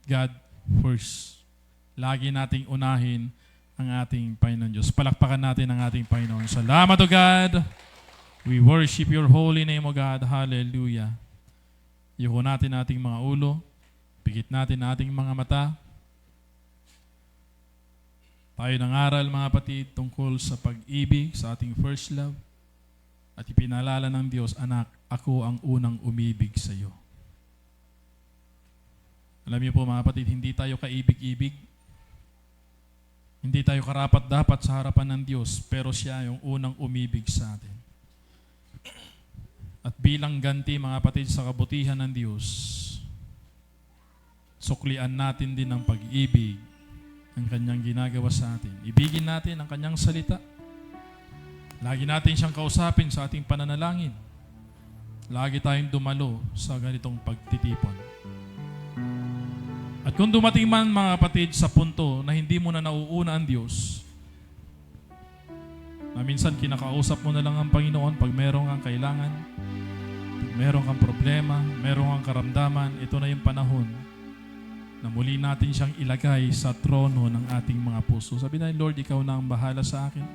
S8: God first. Lagi nating unahin ang ating Panginoon Diyos. Palakpakan natin ang ating Panginoon. Salamat, O God. We worship your holy name, O God. Hallelujah. Yuko natin ating mga ulo. Pigit natin ating mga mata. Tayo nangaral, mga kapatid, tungkol sa pag-ibig, sa ating first love. At ipinalala ng Diyos, anak, ako ang unang umibig sa iyo. Alam niyo po, mga kapatid, hindi tayo kaibig-ibig. Hindi tayo karapat-dapat sa harapan ng Diyos, pero siya yung unang umibig sa atin. At bilang ganti, mga kapatid, sa kabutihan ng Diyos, suklian natin din ang pag-ibig ang kanyang ginagawa sa atin. Ibigin natin ang kanyang salita. Lagi natin siyang kausapin sa ating pananalangin. Lagi tayong dumalo sa ganitong pagtitipon. At kung dumating man, mga kapatid, sa punto na hindi mo na nauuna ang Diyos, na minsan kinakausap mo na lang ang Panginoon pag meron kang kailangan, pag meron kang problema, meron kang karamdaman, ito na yung panahon na muli natin siyang ilagay sa trono ng ating mga puso. Sabi na, Lord, ikaw na ang bahala sa akin.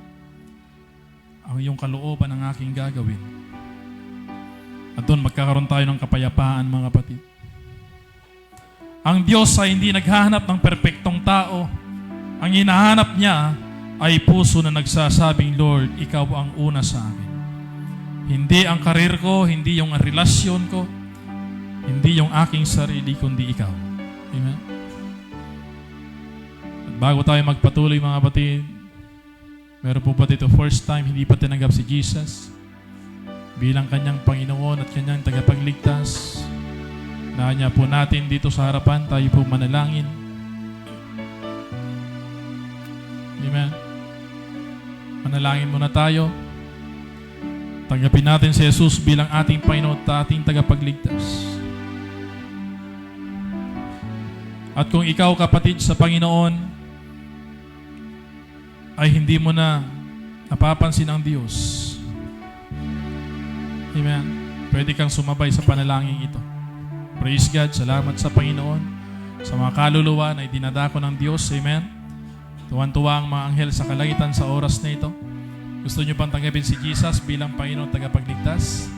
S8: Ang iyong kalooban ang aking gagawin. At doon magkakaroon tayo ng kapayapaan, mga kapatid. Ang Diyos ay hindi naghahanap ng perpektong tao. Ang hinahanap niya ay puso na nagsasabing, Lord, ikaw ang una sa akin. Hindi ang karir ko, hindi yung relasyon ko, hindi yung aking sarili, kundi ikaw. Amen? At bago tayo magpatuloy, mga kapatid, meron po ba dito first time hindi pa tinanggap si Jesus bilang kanyang Panginoon at kanyang tagapagligtas? Nanya po natin dito sa harapan, tayo po manalangin. Amen? Manalangin muna tayo. Tanggapin natin si Jesus bilang ating Panginoon at ating tagapagligtas. At kung ikaw, kapatid, sa Panginoon ay hindi mo na napapansin ang Diyos, amen, pwede kang sumabay sa panalangin ito. Praise God, salamat sa Panginoon, sa mga kaluluwa na idinadako ng Diyos, amen. Tuwan-tuwa ang mga anghel sa kalangitan sa oras na ito. Gusto nyo bang tanggapin si Jesus bilang Panginoon tagapagligtas?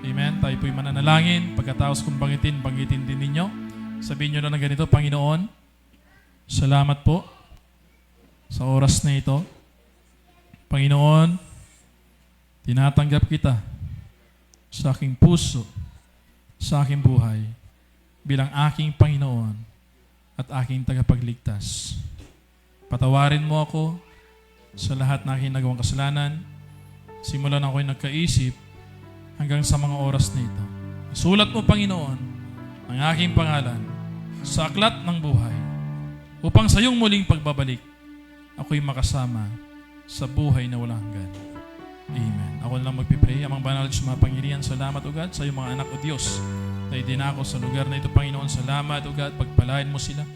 S8: Amen, tayo po'y mananalangin. Pagkatapos kong banggitin din ninyo. Sabihin nyo na ng ganito, Panginoon, salamat po sa oras na ito. Panginoon, tinatanggap kita sa aking puso, sa aking buhay, bilang aking Panginoon at aking tagapagligtas. Patawarin mo ako sa lahat na aking nagawang kasalanan, simulan ako'y nagkaisip hanggang sa mga oras na ito. Sulat mo, Panginoon, ang aking pangalan sa aklat ng buhay upang sa iyong muling pagbabalik ako'y makasama sa buhay na walang hanggan. Amen. Ako lang magpipray. Amang banal at sumapangyarihan, salamat, O God, sa iyong mga anak, O Diyos, na idinako sa lugar na ito, Panginoon. Salamat, O God, pagpalain mo sila,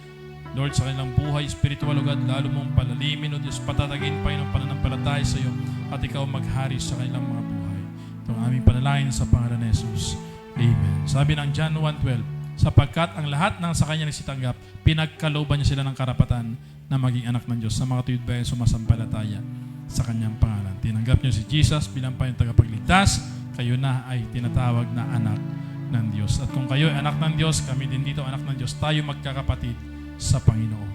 S8: Lord, sa kanilang buhay, spiritual, O God, lalo mong palalimin, O Diyos, patatagin, Panginoon, pananampalataya sa iyo, at ikaw maghari sa kanilang mga buhay. Ito ang aming panalangin sa pangalan ni Jesus. Amen. Sabi ng John 1:12, sapagkat ang lahat ng sa kanya nagsitanggap, pinagkalooban niya sila ng karapatan na maging anak ng Diyos sa mga tuyod bayan sumasampalataya sa kanyang pangalan. Tinanggap niyo si Jesus bilang Panginoong tagapagligtas, kayo na ay tinatawag na anak ng Diyos. At kung kayo ay anak ng Diyos, kami din dito anak ng Diyos, tayo magkakapatid sa Panginoon.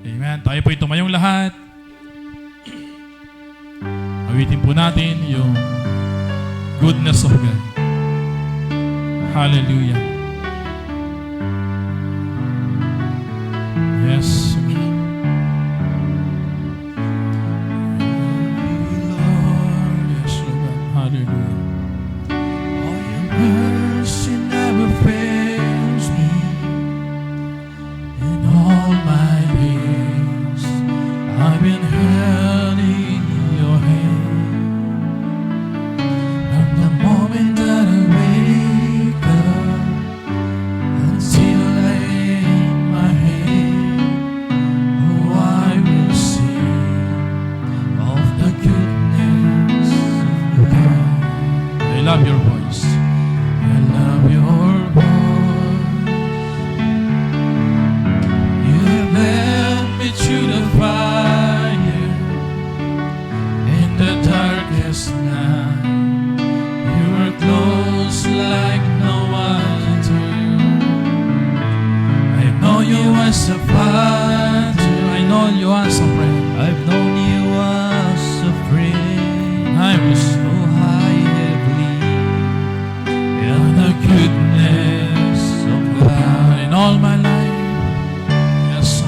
S8: Amen. Tayo po tumayong lahat. Awitin po natin yung goodness of God. Hallelujah. Yes. Lord, yes, Lord. Hallelujah.
S2: Oh, your mercy never fails me. In all my days, I've been held in your hand. From the moment that I wake up until I lay my head, oh, I will sing of the goodness of God.
S8: I love your voice.
S2: I love your voice. You have led me through the fire in the darkest night. You were close like no other. I know you as a father.
S8: I know you are so friend.
S2: I've known you as a friend.
S8: I was
S2: So high heavily in the goodness of God.
S8: in all my life. Yes, sir.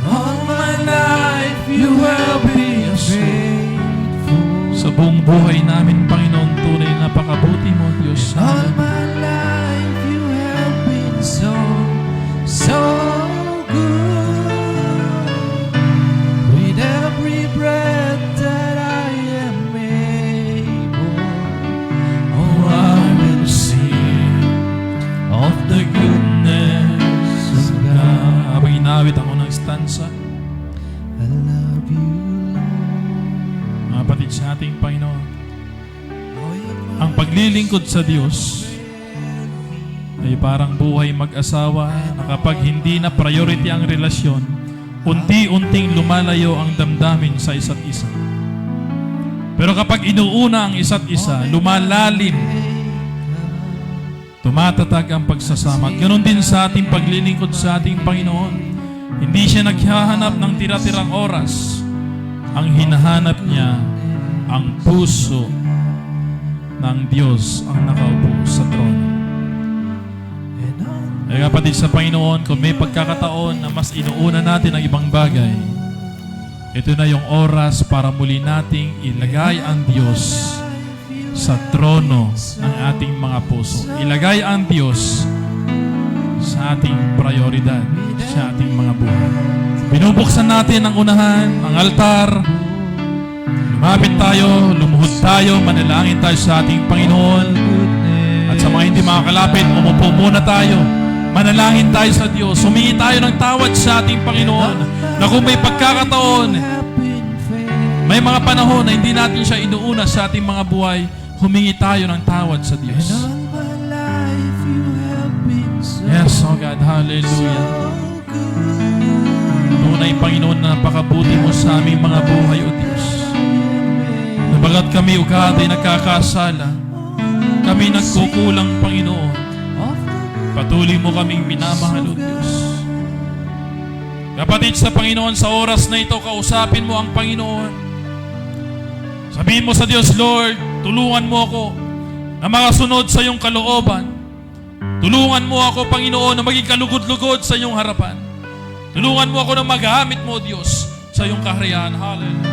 S2: All my life you have been faithful.
S8: Sa buong buhay namin, Panginoon, tunay napakabuti mo, Diyos.
S2: All my life you have been so, so good. With every breath that I am able, oh, I will sing of the goodness of God.
S8: Habang inawit ako ng stanza,
S2: I love you,
S8: mga kapatid sa ating Panginoon,
S2: Lord.
S8: ang paglilingkod sa Diyos ay parang buhay mag-asawa na kapag hindi na priority ang relasyon, unti-unting lumalayo ang damdamin sa isa't isa. Pero kapag inuuna ang isa't isa, lumalalim, tumatatag ang pagsasama. At ganoon din sa ating paglilingkod sa ating Panginoon. Hindi siya naghahanap ng tira-tirang oras. Ang hinahanap niya, ang puso ng Diyos ang nakaupo sa trono. Kaya kapatid sa Panginoon, kung may pagkakataon na mas inuuna natin ang ibang bagay, ito na yung oras para muli nating ilagay ang Diyos sa trono ng ating mga puso. Ilagay ang Diyos sa ating prioridad, sa ating mga buhay. Binubuksan natin ang unahan, ang altar. Lumapit tayo, lumuhod tayo, manalangin tayo sa ating Panginoon. At sa mga hindi makakalapit, umupo muna tayo. Manalangin tayo sa Diyos. Humingi tayo ng tawad sa ating Panginoon. Na kung may pagkakataon, may mga panahon na hindi natin siya inuuna sa ating mga buhay, humingi tayo ng tawad sa Diyos. Yes, oh God, hallelujah. Tunay, Panginoon, na napakabuti mo sa aming mga buhay, O Diyos. Nabagat kami, O God, ay nagkakasala. Kami nagkukulang, Panginoon. Patuloy mo kaming minamahal, O Diyos. Kapatid sa Panginoon, sa oras na ito, kausapin mo ang Panginoon. Sabihin mo sa Diyos, Lord, tulungan mo ako na makasunod sa iyong kalooban. Tulungan mo ako, Panginoon, na maging kalugod-lugod sa iyong harapan. Tulungan mo ako na magamit mo, Diyos, sa iyong kaharian. Hallelujah.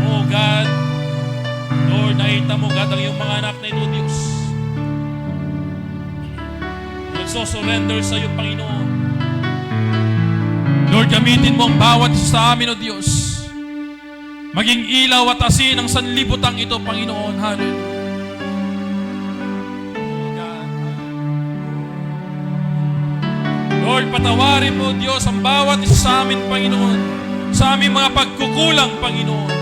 S8: Oh God, Lord, nakita mo, God, ang iyong mga anak na ito, Diyos. Nagsosurrender sa iyo, Panginoon. Lord, gamitin mo ang bawat isa sa amin, O Diyos. Maging ilaw at asin ang sanlibutan ito, Panginoon. Hallelujah. Lord, patawarin mo, Diyos, ang bawat isa sa amin, Panginoon. Sa aming mga pagkukulang, Panginoon.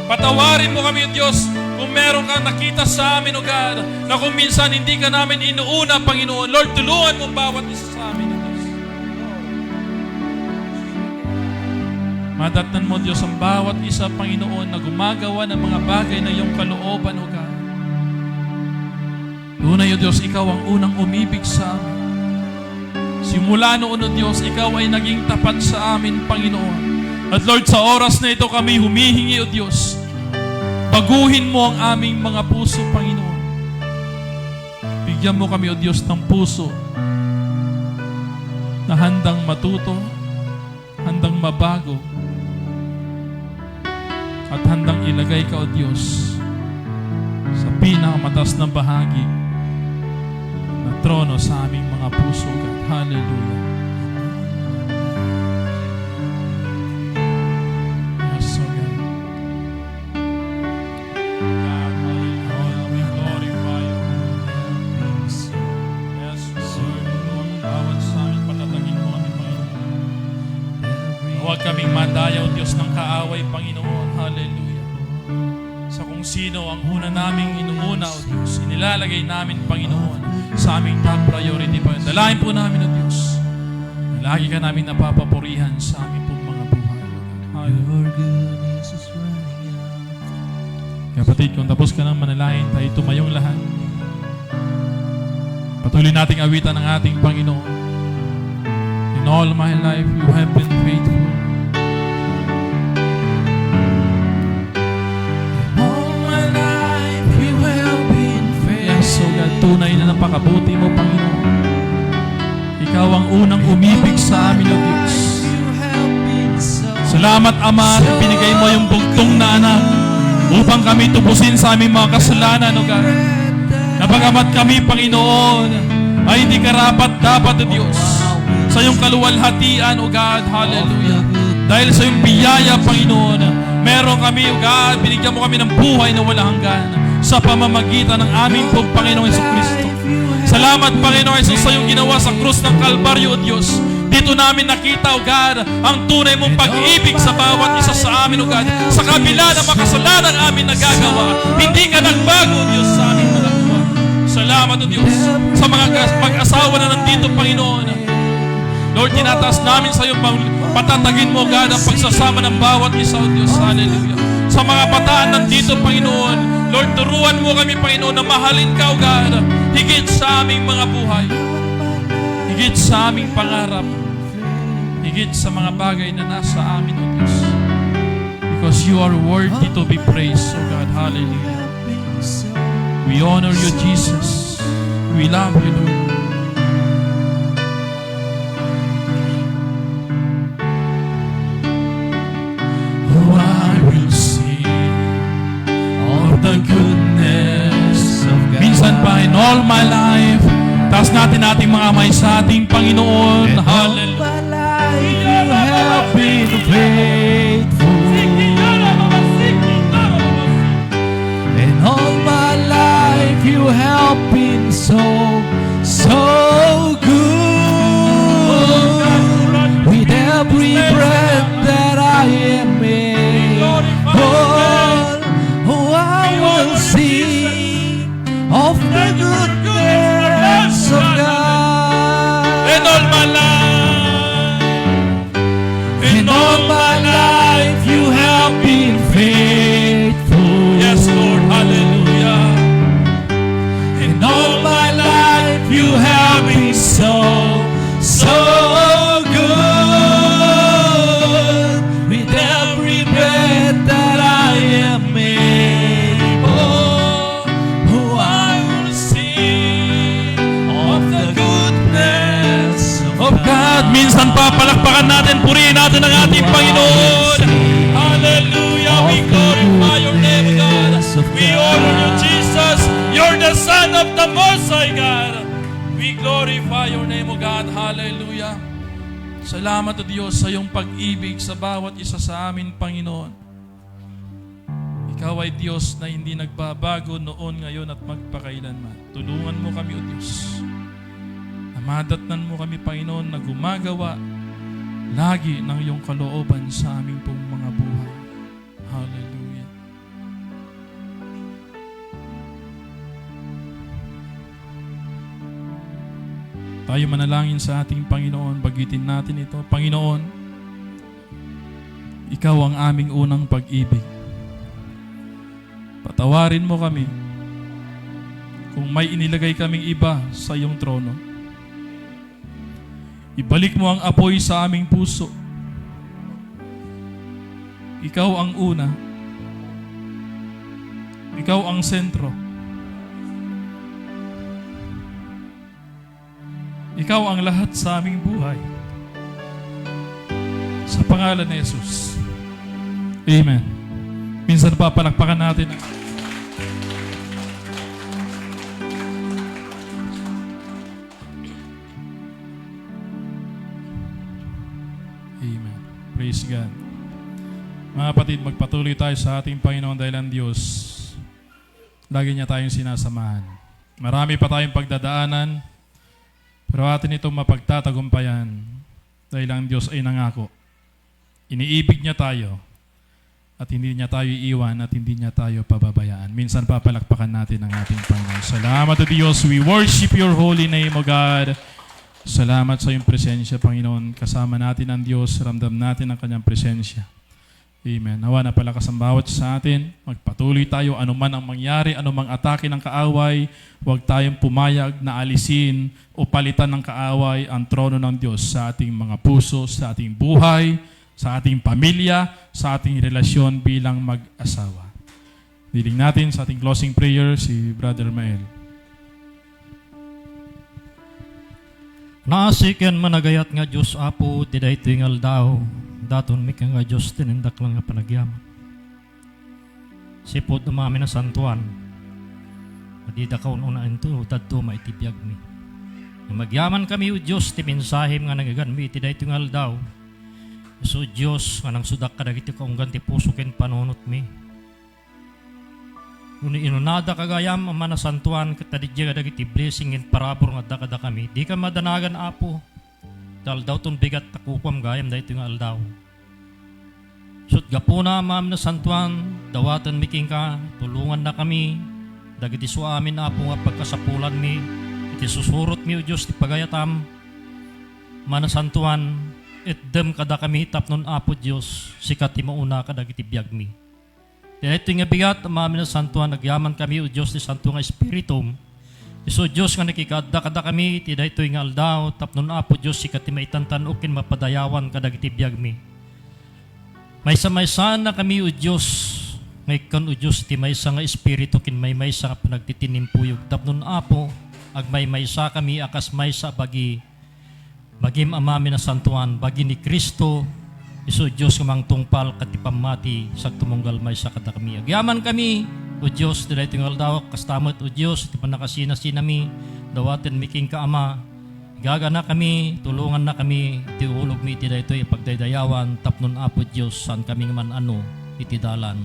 S8: Patawarin mo kami, Diyos, kung meron kang nakita sa amin, O God, na kung minsan hindi ka namin inuuna, Panginoon. Lord, tulungan mo bawat isa sa amin, O Diyos. Madatnan mo, Diyos, ang bawat isa, Panginoon, na gumagawa ng mga bagay na iyong kalooban, O God. Tunay, O Diyos, ikaw ang unang umibig sa amin. Simula noon, O Diyos, ikaw ay naging tapat sa amin, Panginoon. At Lord, sa oras na ito kami humihingi, O Diyos, baguhin mo ang aming mga puso, Panginoon. Bigyan mo kami, O Diyos, ng puso na handang matuto, handang mabago, at handang ilagay ka, O Diyos, sa pinakamatas na bahagi ng trono sa aming mga puso, God. Hallelujah. Yes, O God. God, hallelujah. We glorify you. Yes, Lord. Bawat sa amin, patatagin mo kami, Panginoon. Huwag kaming madayaw, Diyos, ng kaaway, Panginoon. Hallelujah. Sa kung sino ang una naming inuuna, O Diyos, inilalagay namin, Panginoon, sa aming top priority, Panginoon. Dalahin po namin, O Diyos, na lagi ka namin napapapurihan sa aming pong mga buhay. Hallelujah. Kapatid, kung tapos ka ng manalangin, tayo tumayong lahat. Patuloy nating awitan ang ating Panginoon. In all my life, you have been faithful. So God, tunay na napakabuti mo, Panginoon. Ikaw ang unang umibig sa amin, O Diyos. Salamat, Ama, na binigay mo yung bugtong na anak upang kami tubusin sa aming mga kasalanan, O God. Napagamat kami, Panginoon, ay hindi karapat-dapat, O Diyos, sa iyong kaluwalhatian, O God. Hallelujah. Dahil sa iyong biyaya, Panginoon, meron kami, O God, binigyan mo kami ng buhay na walang hanggan sa pamamagitan ng aming pong Panginoong Jesucristo. Salamat, Panginoong Jesus, sa iyong ginawa sa krus ng Kalbaryo, O Diyos. Dito namin nakita, O God, ang tunay mong pag-ibig sa bawat isa sa amin, O God. Sa kabila ng makasalanan amin nagagawa, hindi ka nagbago, O Diyos, sa aming mga buhay. Salamat, O Diyos, sa mga mag-asawa na nandito, Panginoon. Lord, tinataas namin sa iyo, patatagin mo, God, ang pagsasama ng bawat isa, O Diyos. Hallelujah. Sa mga bataan nandito, Panginoon, Lord, turuan mo kami, Panginoon, na mahalin ka, O God, higit sa aming mga buhay, higit sa aming pangarap, higit sa mga bagay na nasa amin, O Diyos. Because you are worthy to be praised, O God. Hallelujah. We honor you, Jesus. We love you, Lord. The goodness of God. Minsan pa, in all my life, taas natin ating mga kamay sa ating Panginoon. Hallelujah.
S2: You have been faithful. In all my life, you have been so good. With every breath that I am in, I will sing of the goodness of God.
S8: In all my life,
S2: In all my life, you have been faithful.
S8: yes, Lord. Hallelujah.
S2: In all my life, you have been so good. With every breath that I am able, I will sing of the goodness of God.
S8: Minsan pa, palakpakan natin, purihin natin ang ating Panginoon. Hallelujah. We glorify your name, God. We honor you, Jesus. You're the Son of the Most High, God. We glorify your name, O God. Hallelujah. Salamat, O Diyos, sa iyong pag-ibig sa bawat isa sa amin, Panginoon. Ikaw ay Diyos na hindi nagbabago noon, ngayon at magpakailanman. Tulungan mo kami, O Diyos. Na madatnan mo kami, Panginoon, na gumagawa lagi ng iyong kalooban sa aming pong mga buhay. Hallelujah. Tayo manalangin sa ating Panginoon, bagitin natin ito. Panginoon, Ikaw ang aming unang pag-ibig. Patawarin mo kami kung may inilagay kaming iba sa iyong trono. Ibalik mo ang apoy sa aming puso. Ikaw ang una. Ikaw ang sentro. Ikaw ang lahat sa aming buhay. Sa pangalan ni Jesus. Amen. Minsan pa palakpakan natin. Amen. Praise God. Mga kapatid, magpatuloy tayo sa ating Panginoon dahil ang Diyos, lagi niya tayong sinasamahan. Marami pa tayong pagdadaanan, pero atin itong mapagtatagumpayan dahil ang Diyos ay nangako. Iniibig niya tayo at hindi niya tayo iiwan at hindi niya tayo pababayaan. Minsan papalakpakan natin ang ating Panginoon. Salamat o Diyos. We worship your holy name, O God. Salamat sa iyong presensya, Panginoon. Kasama natin ang Diyos. Ramdam natin ang kanyang presensya. Amen. Nawa na palakas ang bawat sa atin. Magpatuloy tayo anuman ang mangyari, anumang atake ng kaaway. Huwag tayong pumayag na alisin o palitan ng kaaway ang trono ng Diyos sa ating mga puso, sa ating buhay, sa ating pamilya, sa ating relasyon bilang mag-asawa. Diling natin sa ating closing prayer si Brother Mael.
S7: Naasikan managayat nga Diyos Apo, tiday tingal daw. Daton mi nga Diyos tinindak lang nga panagyaman. Sipod umami na santuan. Madida kaon una ito, tadto maitibiyag mi. Magyaman kami o Diyos, timinsahim nga nagagan mi, tiday tingal daw. So Diyos, nga nang sudak ka dagiti kaong ganti puso ken panunot mi. Nuni inunada kagayam, ama na santuan, katadidya ka dagiti blessing and parabor nga dakada kami. Di ka madanagan Apo. Dahil daw itong bigat takukwam gayam dahil ito yung aldaw. Sut gapuna ma'am na santuan, dawatan miking ka, tulungan na kami, dagiti su amin Apo nga pagkasapulan mi, iti susurot mi o Diyos ti pagayatam, manasantuan, dem kada kami tapnon Apo Diyos, sikat ti mauna ka dagiti biyag mi. Dahil ito nga bigat, ma'am na santuan, nagyaman kami o Diyos ti santo nga espiritum, iso Diyos nga nakikadda kada kami, ti dahito nga aldaw, tapnon Apo Diyos, sikat ti maitantan o kin mapadayawan ka dagiti biyag mi. Maysa-maysa na kami o Diyos, ngayon o Diyos, ti maysa nga espiritu kin maysa nga panagtitinimpuyog. Tapnon Apo, ag maysa kami akas maysa bagi, bagim amami na santuan, bagi ni Kristo, iso Diyos nga tungpal katipamati, sagtumunggal maysa kada kami. Agyaman kami, o Diyos, dahil ito yung aldaw, kastamot o Diyos, iti panakasina-sinami, dawatin miking ka Ama, gagana kami, tulungan na kami, iti ulog mi iti dahil ito ipagdaydayawan, tapnon Apo Diyos, saan kami man ano, iti dalan.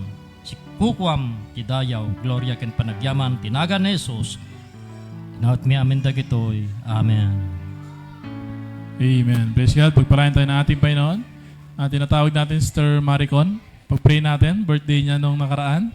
S7: Si kukwam, tidayaw, gloria ken panagyaman, tinagan ni Jesus, tinawat mi amin dagitoy. Amen.
S8: Amen. Praise God. Pagpalain tayo ng ating Panginoon. Tinatawag natin Sister Maricon. Pag-pray natin, birthday niya nung nakaraan.